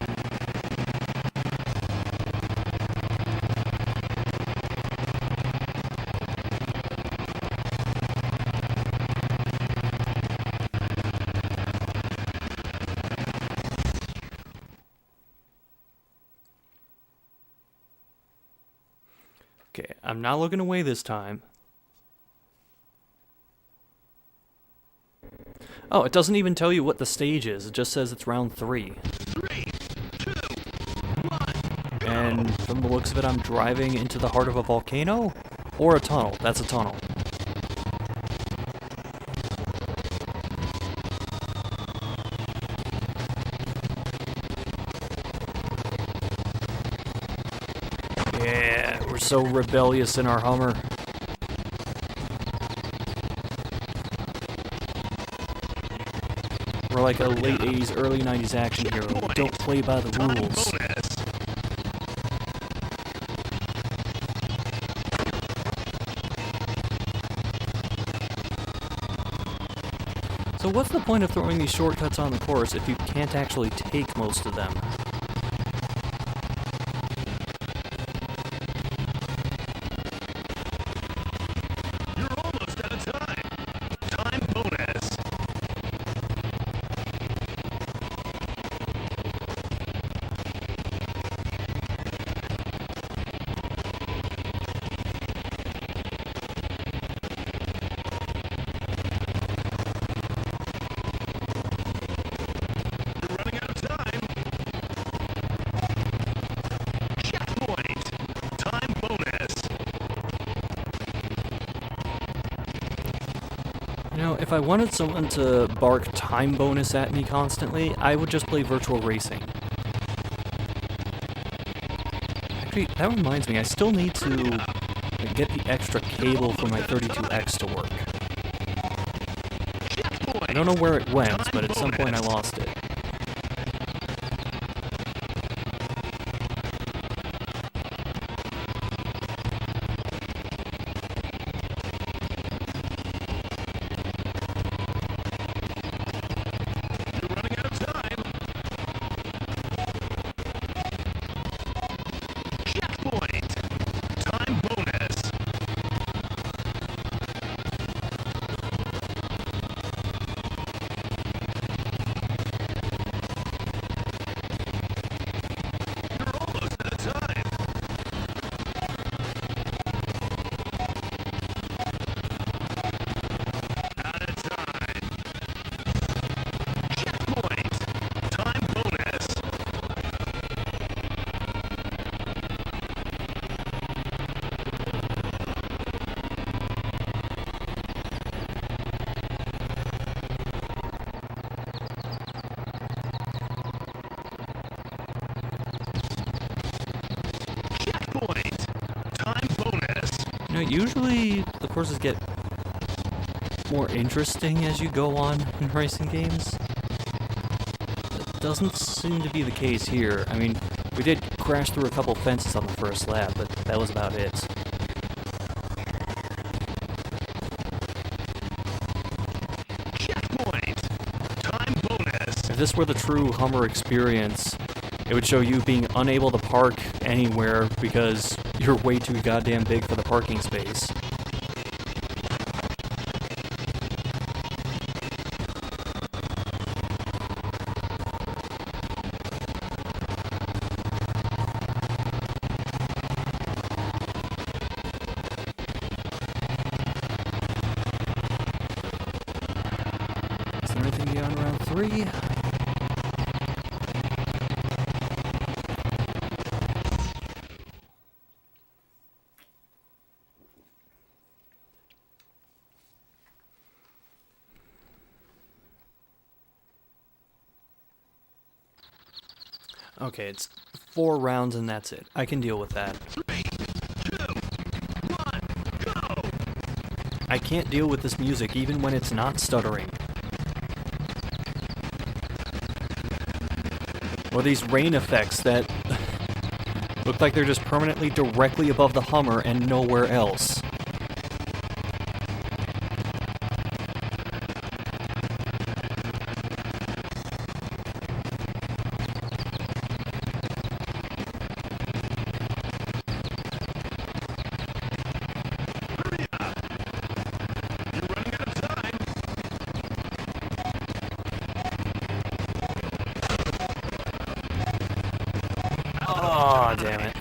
Okay, I'm not looking away this time. Oh, it doesn't even tell you what the stage is. It just says it's round 3. 3, 2, 1, And from the looks of it, I'm driving into the heart of a volcano? Or a tunnel. That's a tunnel. Yeah, we're so rebellious in our Hummer. We're like a late 80s, early 90s action hero. We don't play by the time rules. bonus! So what's the point of throwing these shortcuts on the course if you can't actually take most of them? You're almost out of time! Time bonus! You're running out of time! Checkpoint! Time bonus! You know, if I wanted someone to bark time bonus at me constantly, I would just play virtual racing. Actually, that reminds me, I still need to get the extra cable for my 32X to work. I don't know where it went, but at some point I lost it. You're running out of time! Checkpoint! Time bonus! You know, usually the courses get more interesting as you go on in racing games. That doesn't seem to be the case here. I mean, we did crash through a couple fences on the first lap, but that was about it. Checkpoint! Time bonus! If this were the true Hummer experience, it would show you being unable to park anywhere because you're way too goddamn big for the parking space. Is there anything beyond round 3? Okay, it's 4 rounds and that's it. I can deal with that. 3, 2, 1, go! I can't deal with this music even when it's not stuttering. Or these rain effects that look like they're just permanently directly above the Hummer and nowhere else. Hurry up! You're running out of time! Oh, damn it.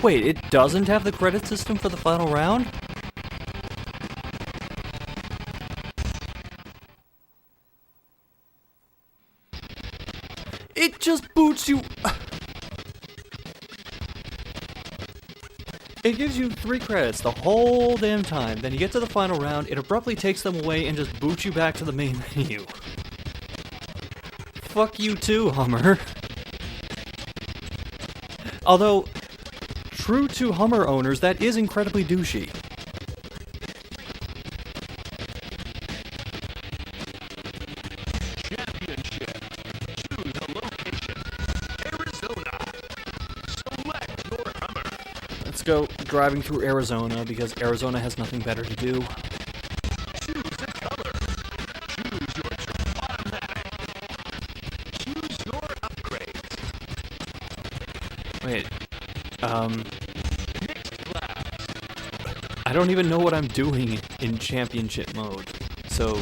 Wait, it doesn't have the credit system for the final round? It just boots you... It gives you 3 credits the whole damn time. Then you get to the final round, it abruptly takes them away and just boots you back to the main menu. Fuck you too, Hummer. Although, true to Hummer owners, that is incredibly douchey. Championship. Choose a location. Arizona. Select your Hummer. Let's go driving through Arizona, because Arizona has nothing better to do. Choose the color. Choose your automatic. Choose your upgrades. Wait, Mixed clouds. I don't even know what I'm doing in championship mode, so...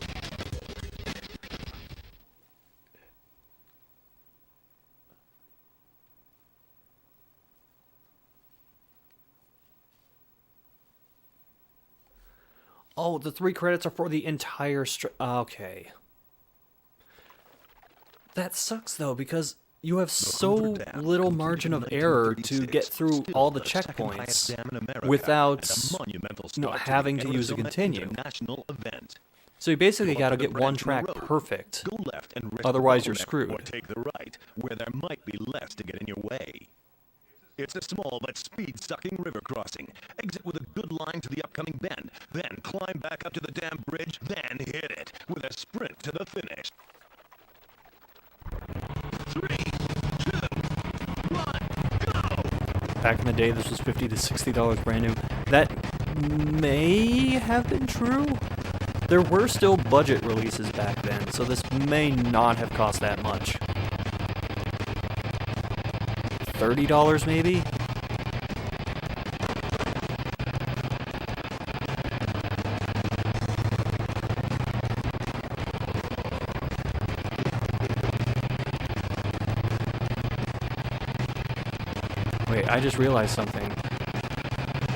Oh, the 3 credits are for the entire okay. That sucks, though, because you have so little margin of error to get through all the checkpoints without having to use a continue. So you basically gotta get one track perfect, Go left and risk otherwise you're or screwed. take the right, where there might be less to get in your way. It's a small but speed-sucking river crossing. Exit with a good line to the upcoming bend, then climb back up to the damn bridge, then hit it with a sprint to the finish. 3, 2, 1, go! Back in the day, this was $50 to $60 brand new. That may have been true. There were still budget releases back then, so this may not have cost that much. $30 maybe? Wait, I just realized something.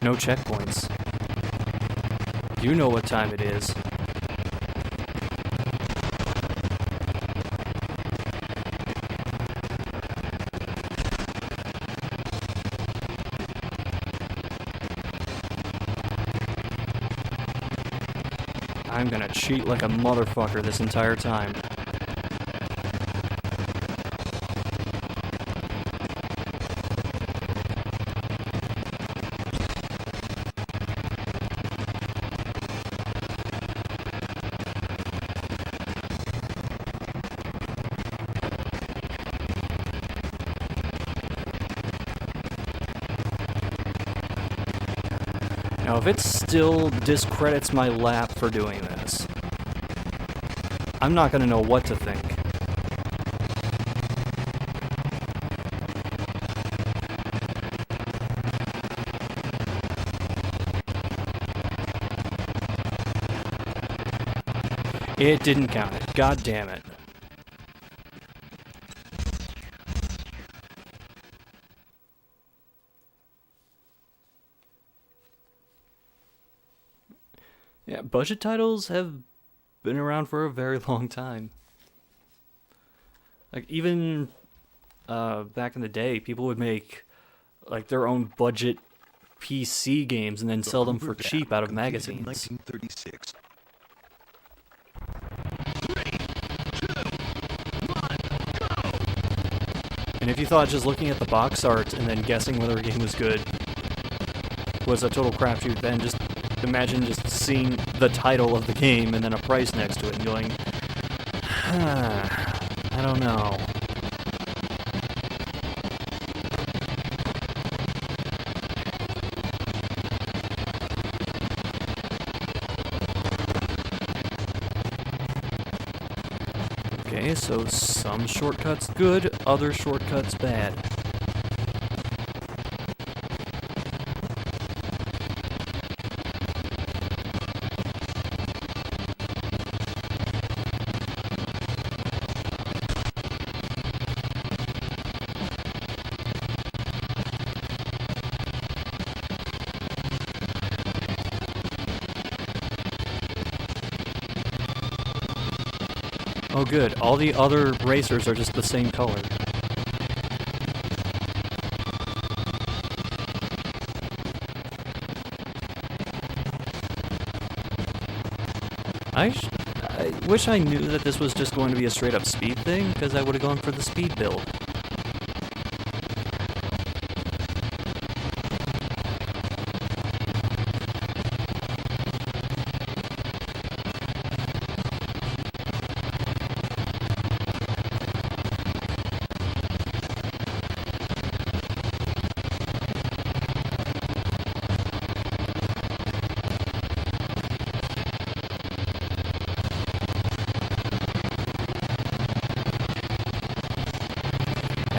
No checkpoints. You know what time it is. I'm gonna cheat like a motherfucker this entire time. Now, if it still discredits my lap for doing this, I'm not gonna know what to think. It didn't count it. God damn it. Yeah, budget titles have been around for a very long time. Like, even back in the day, people would make like their own budget PC games and then sell them for cheap out of magazines. 1936. And if you thought just looking at the box art and then guessing whether a game was good was a total crapshoot, then just imagine just seeing the title of the game and then a price next to it and going, I don't know. Okay, so some shortcuts good, other shortcuts bad. Oh good, all the other racers are just the same color. I wish I knew that this was just going to be a straight up speed thing, because I would have gone for the speed build.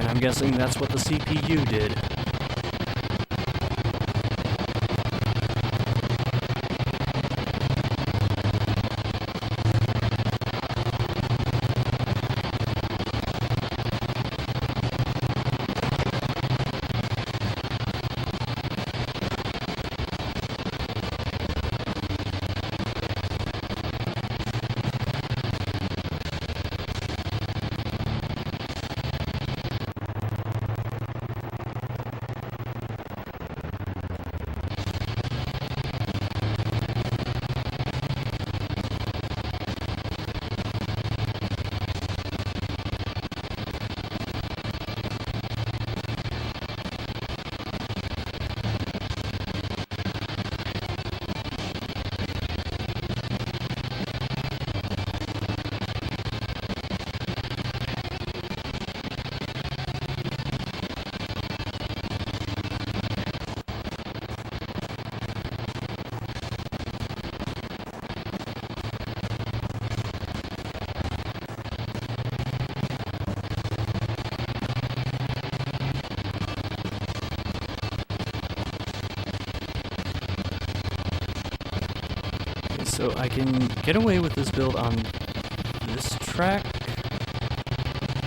I'm guessing that's what the CPU did. So I can get away with this build on this track,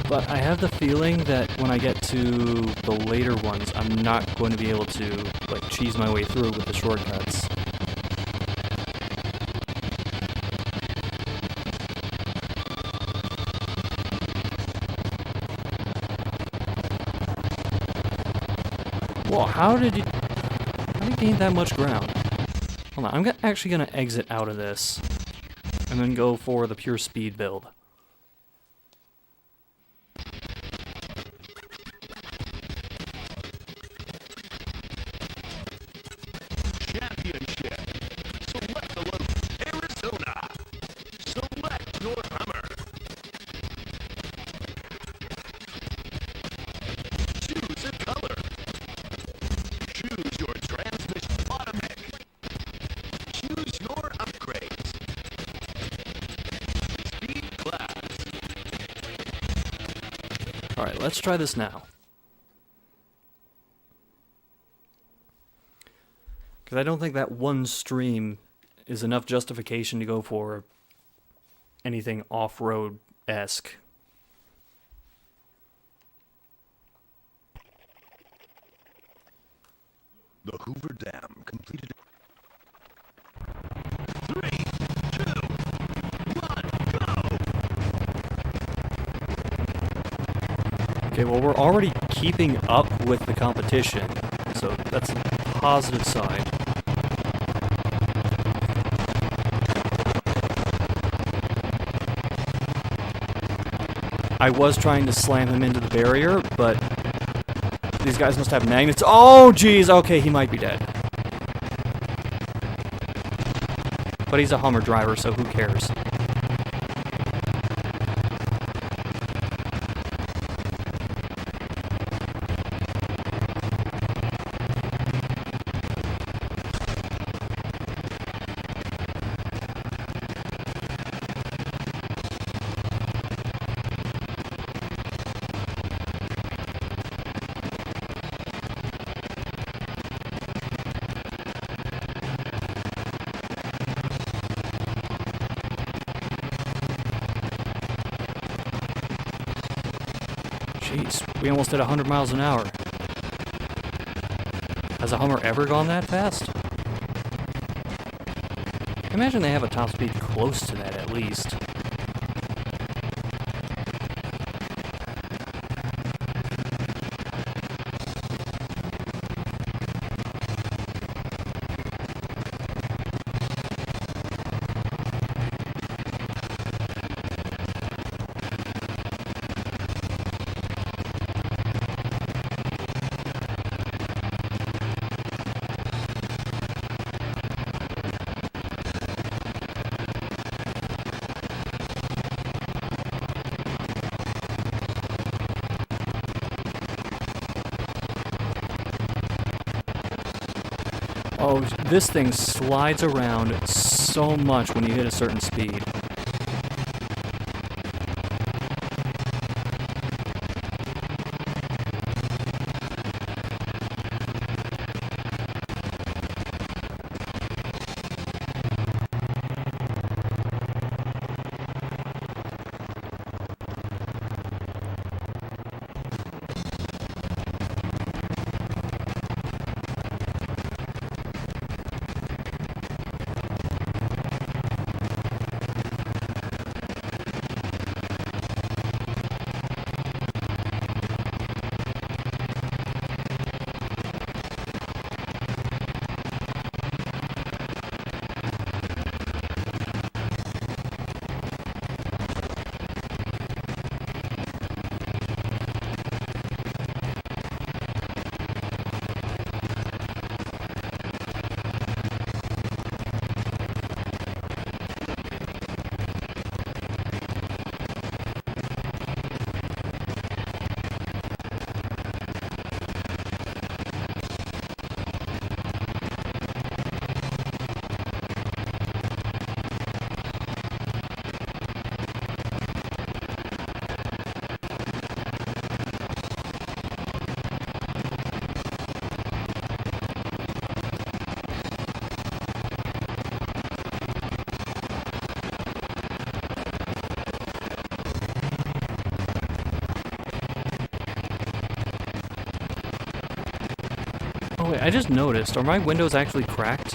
but I have the feeling that when I get to the later ones, I'm not going to be able to, like, cheese my way through with the shortcuts. Well, how did you gain that much ground? Hold on, I'm actually going to exit out of this and then go for the pure speed build. Championship. Select the location. Arizona. Select your Hummer. Choose a color. Choose your transmission. Automatic. let's try this now. Because I don't think that one stream is enough justification to go for anything off-road-esque. The Hoover Dam completed. 3, 2, 1, go! Okay, well, we're already keeping up with the competition, so that's a positive sign. I was trying to slam him into the barrier, but these guys must have magnets. Oh, jeez. Okay, he might be dead. But he's a Hummer driver, so who cares? Jeez, we almost hit 100 miles an hour. Has a Hummer ever gone that fast? I imagine they have a top speed close to that at least. Oh, this thing slides around so much when you hit a certain speed. Oh wait, I just noticed, are my windows actually cracked?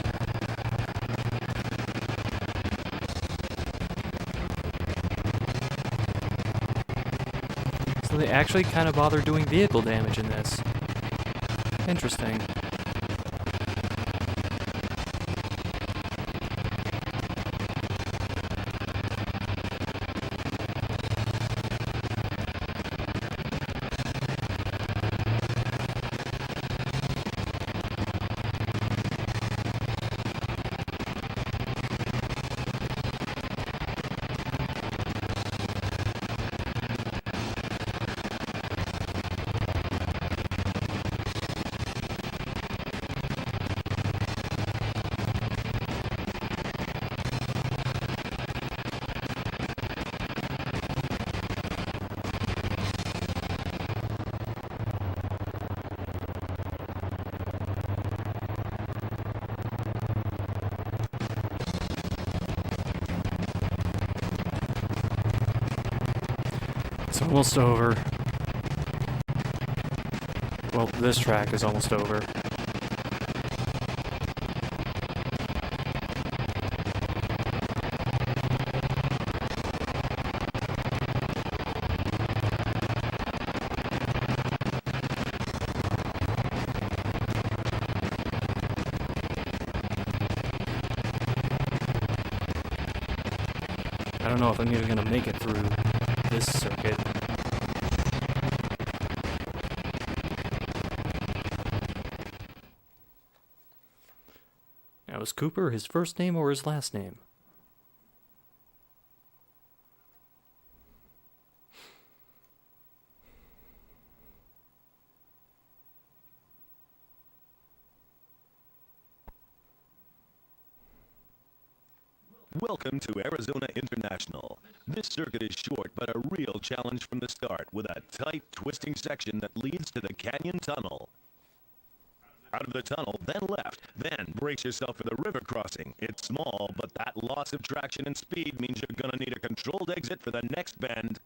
So they actually kind of bother doing vehicle damage in this. Interesting. Almost over. Well, this track is almost over. I don't know if I'm even gonna make it through this circuit. Now, is Cooper his first name or his last name? Welcome to Arizona International. This circuit is short, but a real challenge from the start, with a tight, twisting section that leads to the canyon tunnel. Out of the tunnel, then left, then brace yourself for the river crossing. It's small, but that loss of traction and speed means you're gonna need a controlled exit for the next bend.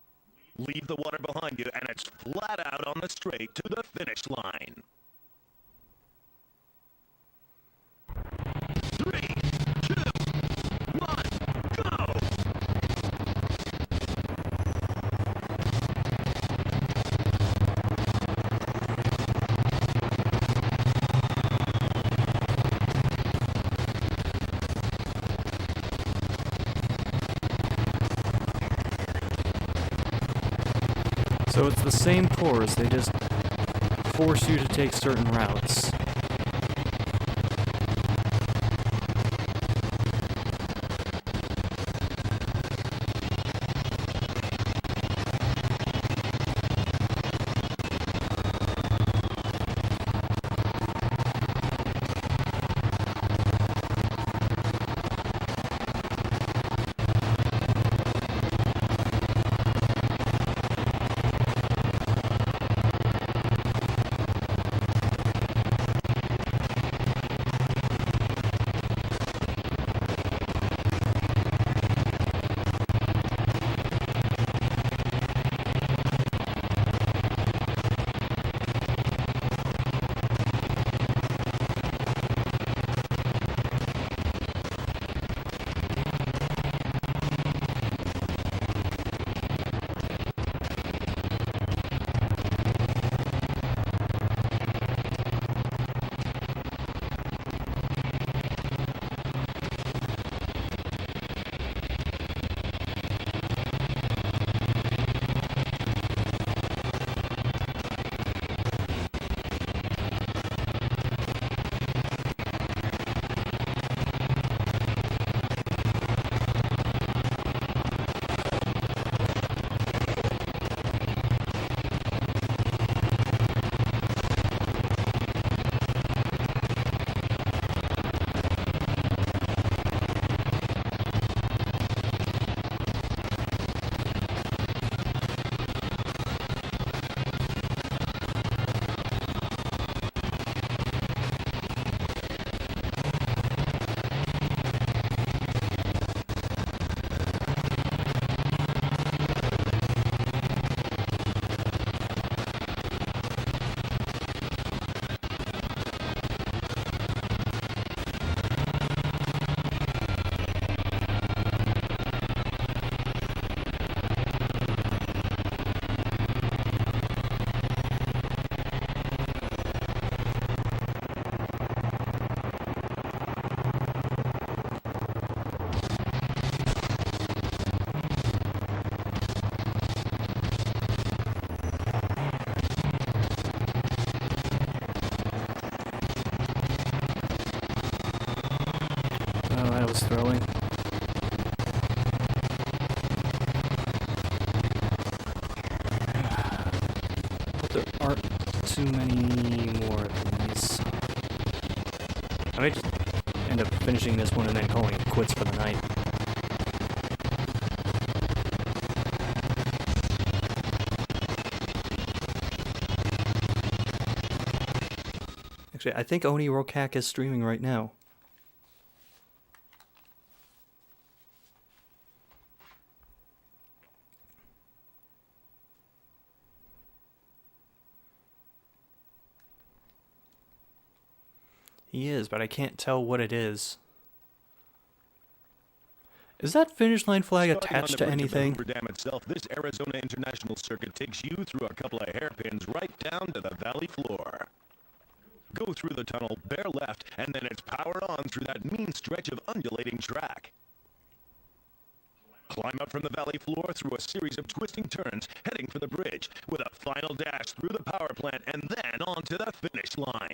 Leave the water behind you, and it's flat out on the straight to the finish line. 3, 2, 1, go! So it's the same course, they just force you to take certain routes. was throwing. There aren't too many more of these. I might just end up finishing this one and then calling it quits for the night. Actually, I think Oni Rokak is streaming right now. He is, but I can't tell what it is. Is that finish line flag attached to anything? Starting on the bridge of the Hoover Dam itself, this Arizona International Circuit takes you through a couple of hairpins right down to the valley floor. Go through the tunnel, bear left, and then it's power on through that mean stretch of undulating track. Climb up from the valley floor through a series of twisting turns, heading for the bridge, with a final dash through the power plant and then onto the finish line.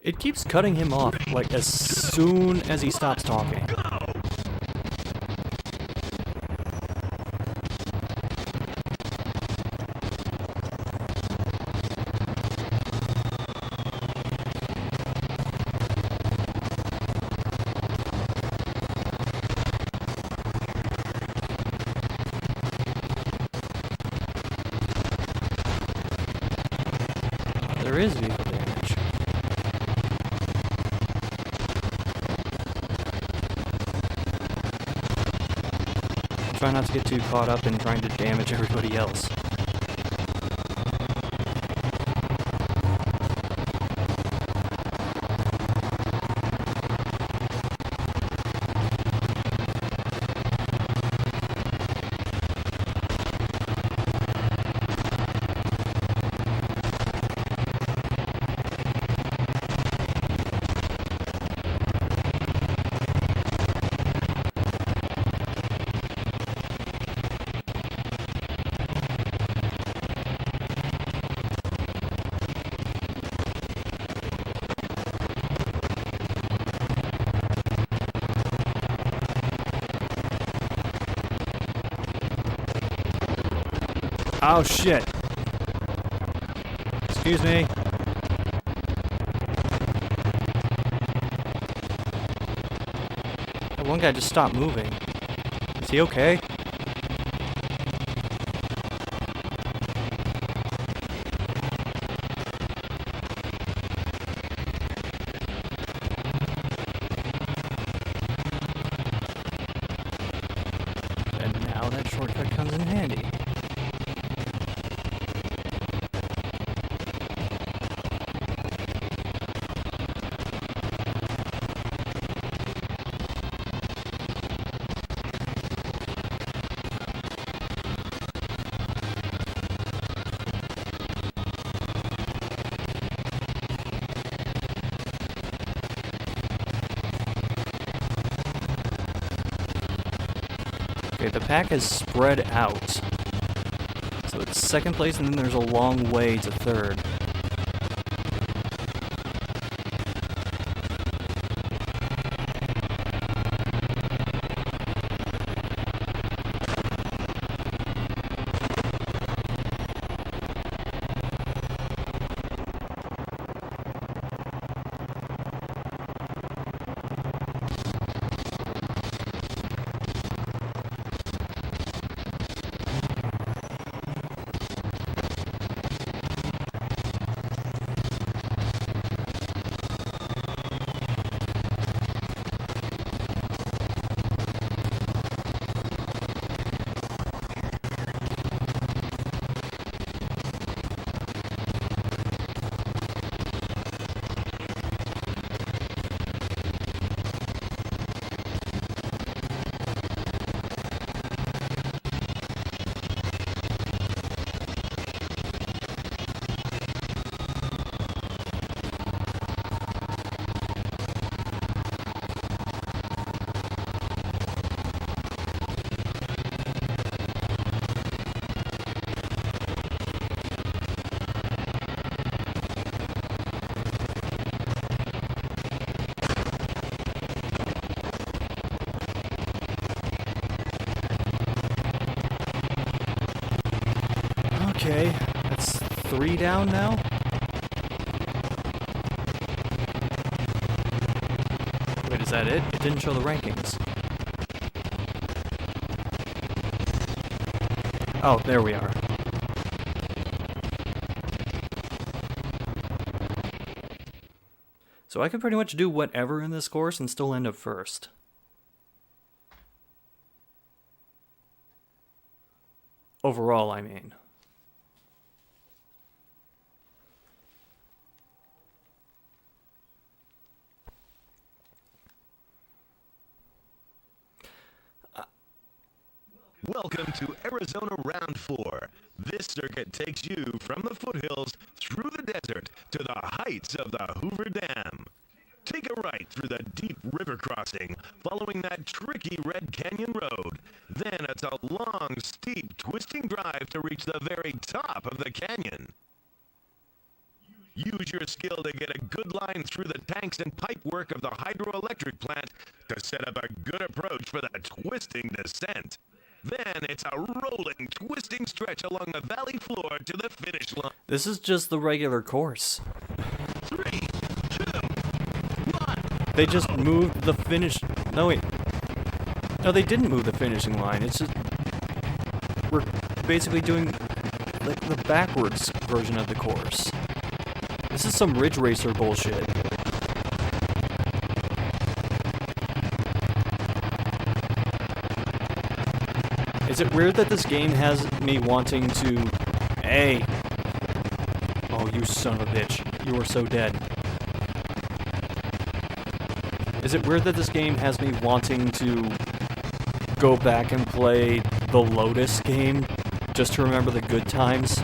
It keeps cutting him off, like, as soon as he stops talking. There is vehicle damage. Try not to get too caught up in trying to damage everybody else. Oh shit. Excuse me. That one guy just stopped moving. Is he okay? And now that shortcut comes in handy. Okay, the pack has spread out. So it's second place, and then there's a long way to third. Okay, that's 3 down now. Wait, is that it? It didn't show the rankings. Oh, there we are. So I can pretty much do whatever in this course and still end up first. Overall, I mean. Welcome to Arizona Round 4. This circuit takes you from the foothills through the desert to the heights of the Hoover Dam. Take a right through the deep river crossing, following that tricky Red Canyon Road. Then it's a long, steep, twisting drive to reach the very top of the canyon. Use your skill to get a good line through the tanks and pipework of the hydroelectric plant to set up a good approach for the twisting descent. Then it's a rolling, twisting stretch along the valley floor to the finish line. This is just the regular course. 3, 2, 1. They just moved the finish... No, wait. No, they didn't move the finishing line. It's just... We're basically doing, like, the backwards version of the course. This is some Ridge Racer bullshit. Is it weird that this game has me wanting to... Hey! Oh, you son of a bitch. You are so dead. Is it weird that this game has me wanting to go back and play the Lotus game just to remember the good times?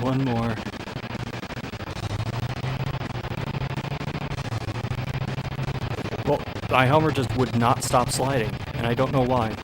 One more. Well, my Hummer just would not stop sliding, and I don't know why.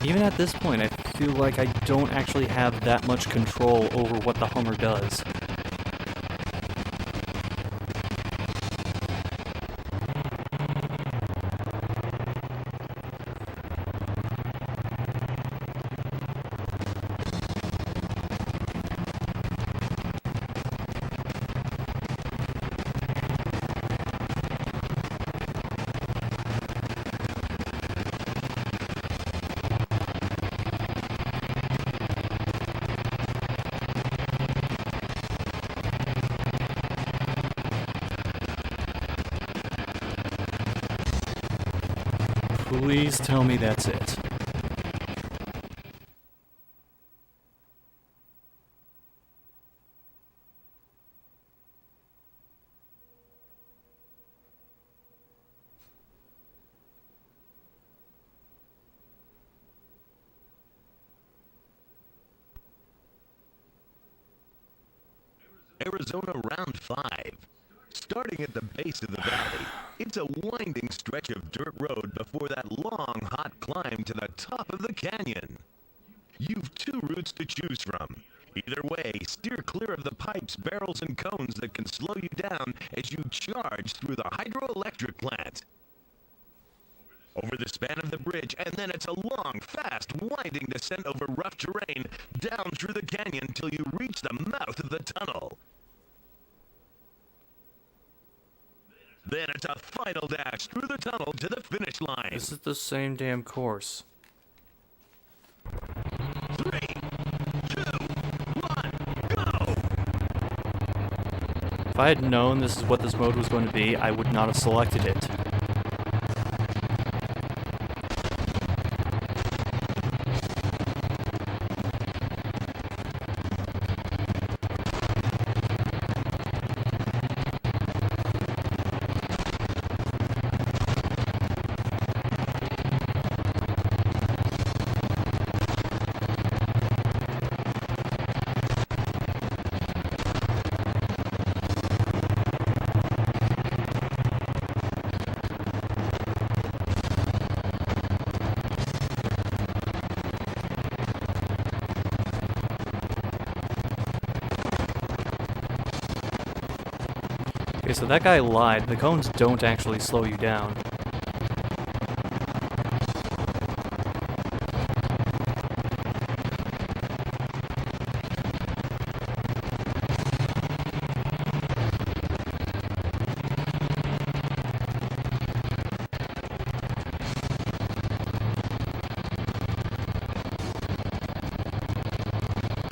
Even at this point, I feel like I don't actually have that much control over what the Hummer does. Please tell me that's it. Arizona Round 5. Starting at the base of the valley, it's a winding stretch of dirt road before that long, hot climb to the top of the canyon. You've two routes to choose from. Either way, steer clear of the pipes, barrels, and cones that can slow you down as you charge through the hydroelectric plant. Over the span of the bridge, and then it's a long, fast, winding descent over rough terrain, down through the canyon till you reach the mouth of the tunnel. Then it's a final dash through the tunnel to the finish line. This is the same damn course. 3, 2, 1, go! If I had known this is what this mode was going to be, I would not have selected it. Okay, so that guy lied. The cones don't actually slow you down.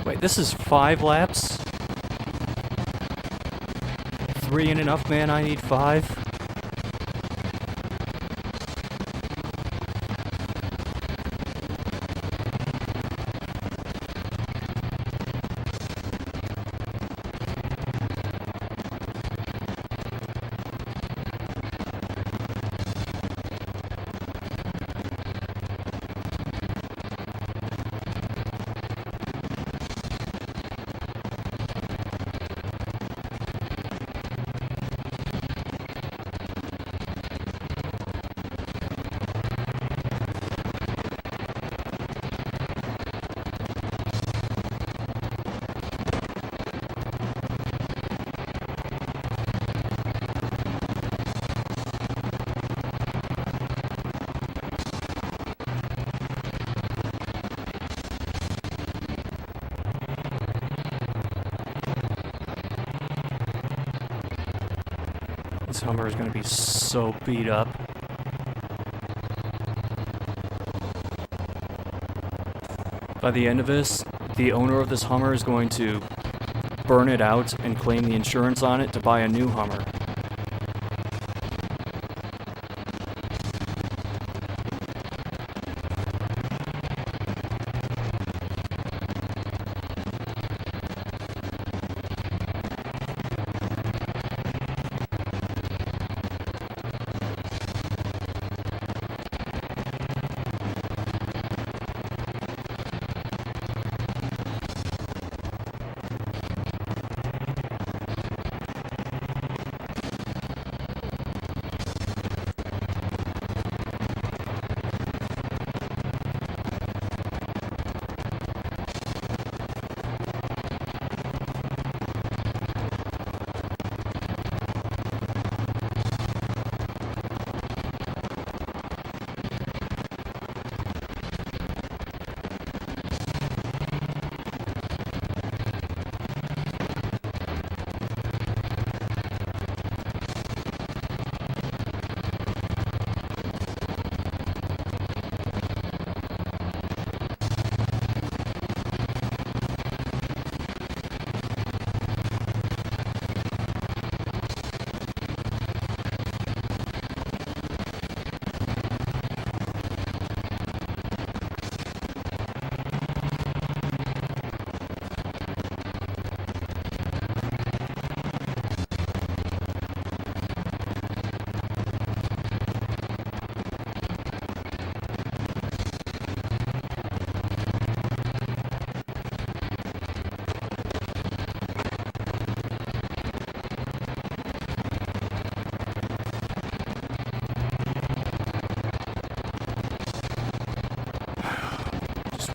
Wait, this is 5 laps? 3 ain't enough, man. I need 5. This Hummer is going to be so beat up. By the end of this, the owner of this Hummer is going to burn it out and claim the insurance on it to buy a new Hummer.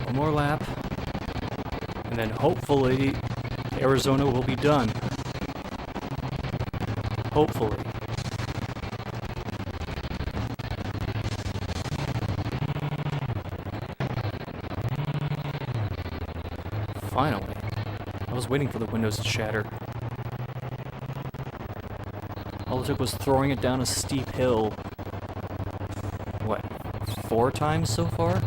One more lap. And then hopefully Arizona will be done. Hopefully. Finally. I was waiting for the windows to shatter. All it took was throwing it down a steep hill. What, 4 times so far?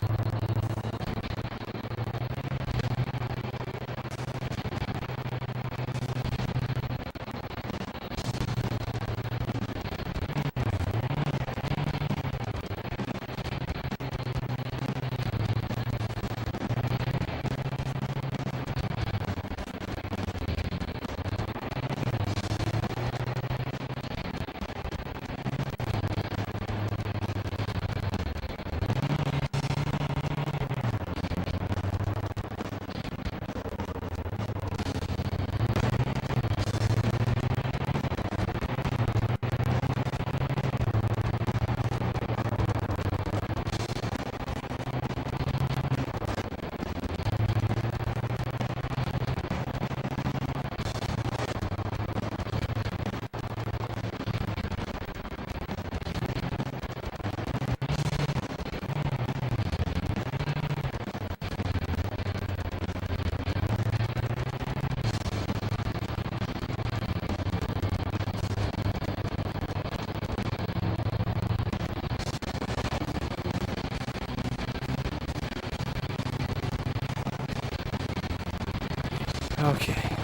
Okay.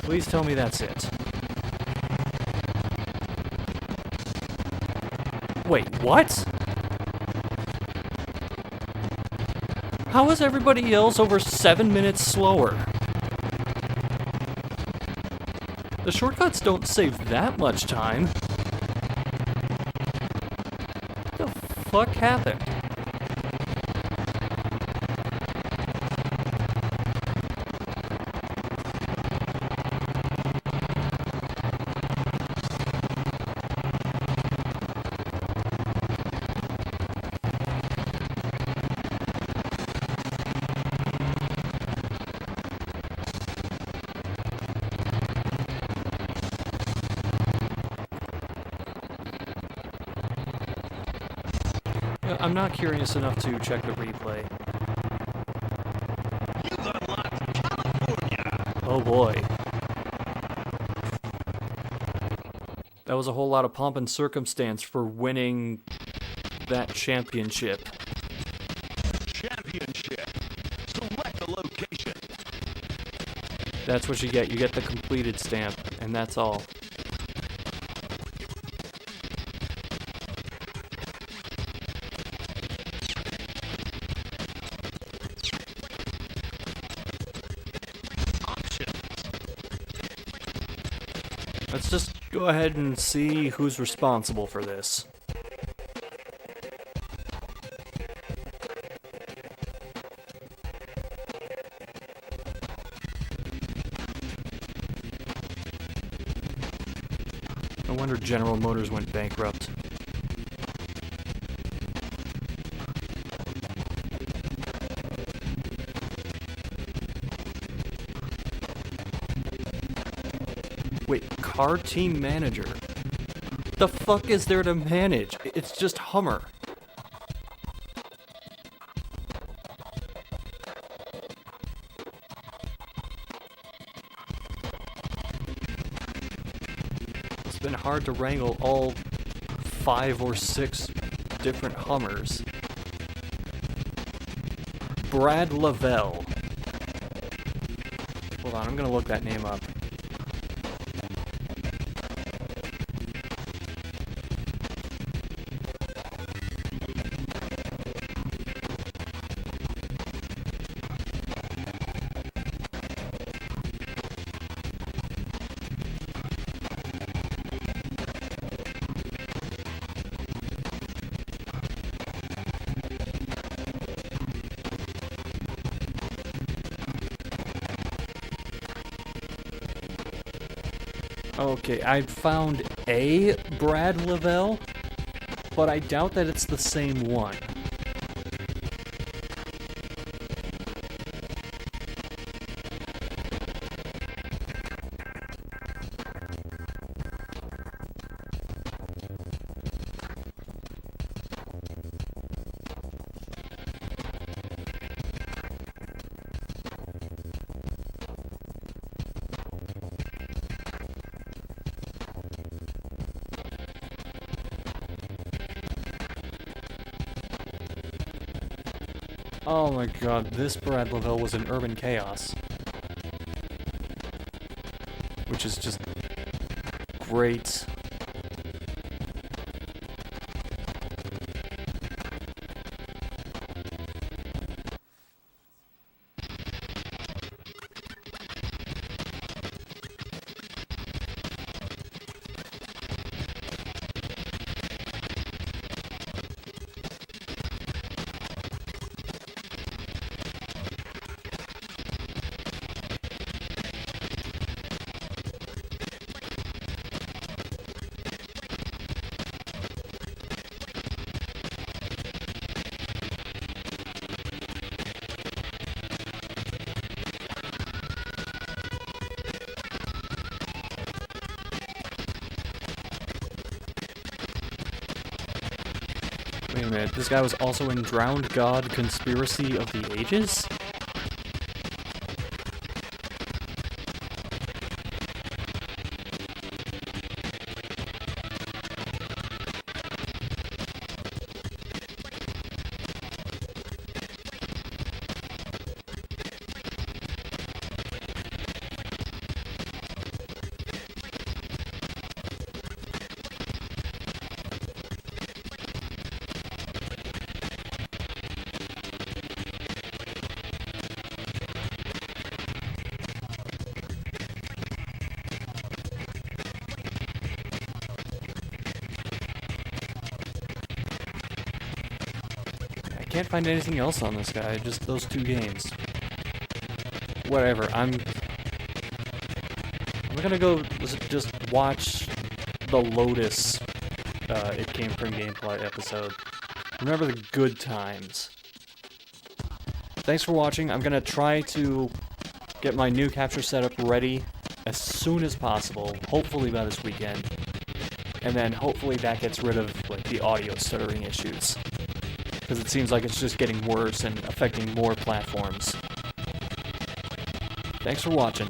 Please tell me that's it. Wait, what? How is everybody else over 7 minutes slower? The shortcuts don't save that much time. What the fuck happened? I'm not curious enough to check the replay. You've unlocked California! Oh boy. That was a whole lot of pomp and circumstance for winning that championship. Championship. Select a location. That's what you get. You get the completed stamp, and that's all. Let's just go ahead and see who's responsible for this. No wonder General Motors went bankrupt. Wait, car team manager? The fuck is there to manage? It's just Hummer. It's been hard to wrangle all 5 or 6 different Hummers. Brad Lavelle. Hold on, I'm gonna look that name up. Okay, I found a Brad Lavelle, but I doubt that it's the same one. Oh my god, this Brad Lavelle was in Urban Chaos. Which is just great. Wait a minute, this guy was also in Drowned God Conspiracy of the Ages? Can't find anything else on this guy, just those two games. Whatever, I'm gonna go just watch the Lotus It Came From GameFly episode. Remember the good times. Thanks for watching. I'm gonna try to get my new capture setup ready as soon as possible, hopefully by this weekend. And then hopefully that gets rid of like the audio stuttering issues. Because it seems like it's just getting worse and affecting more platforms. Thanks for watching.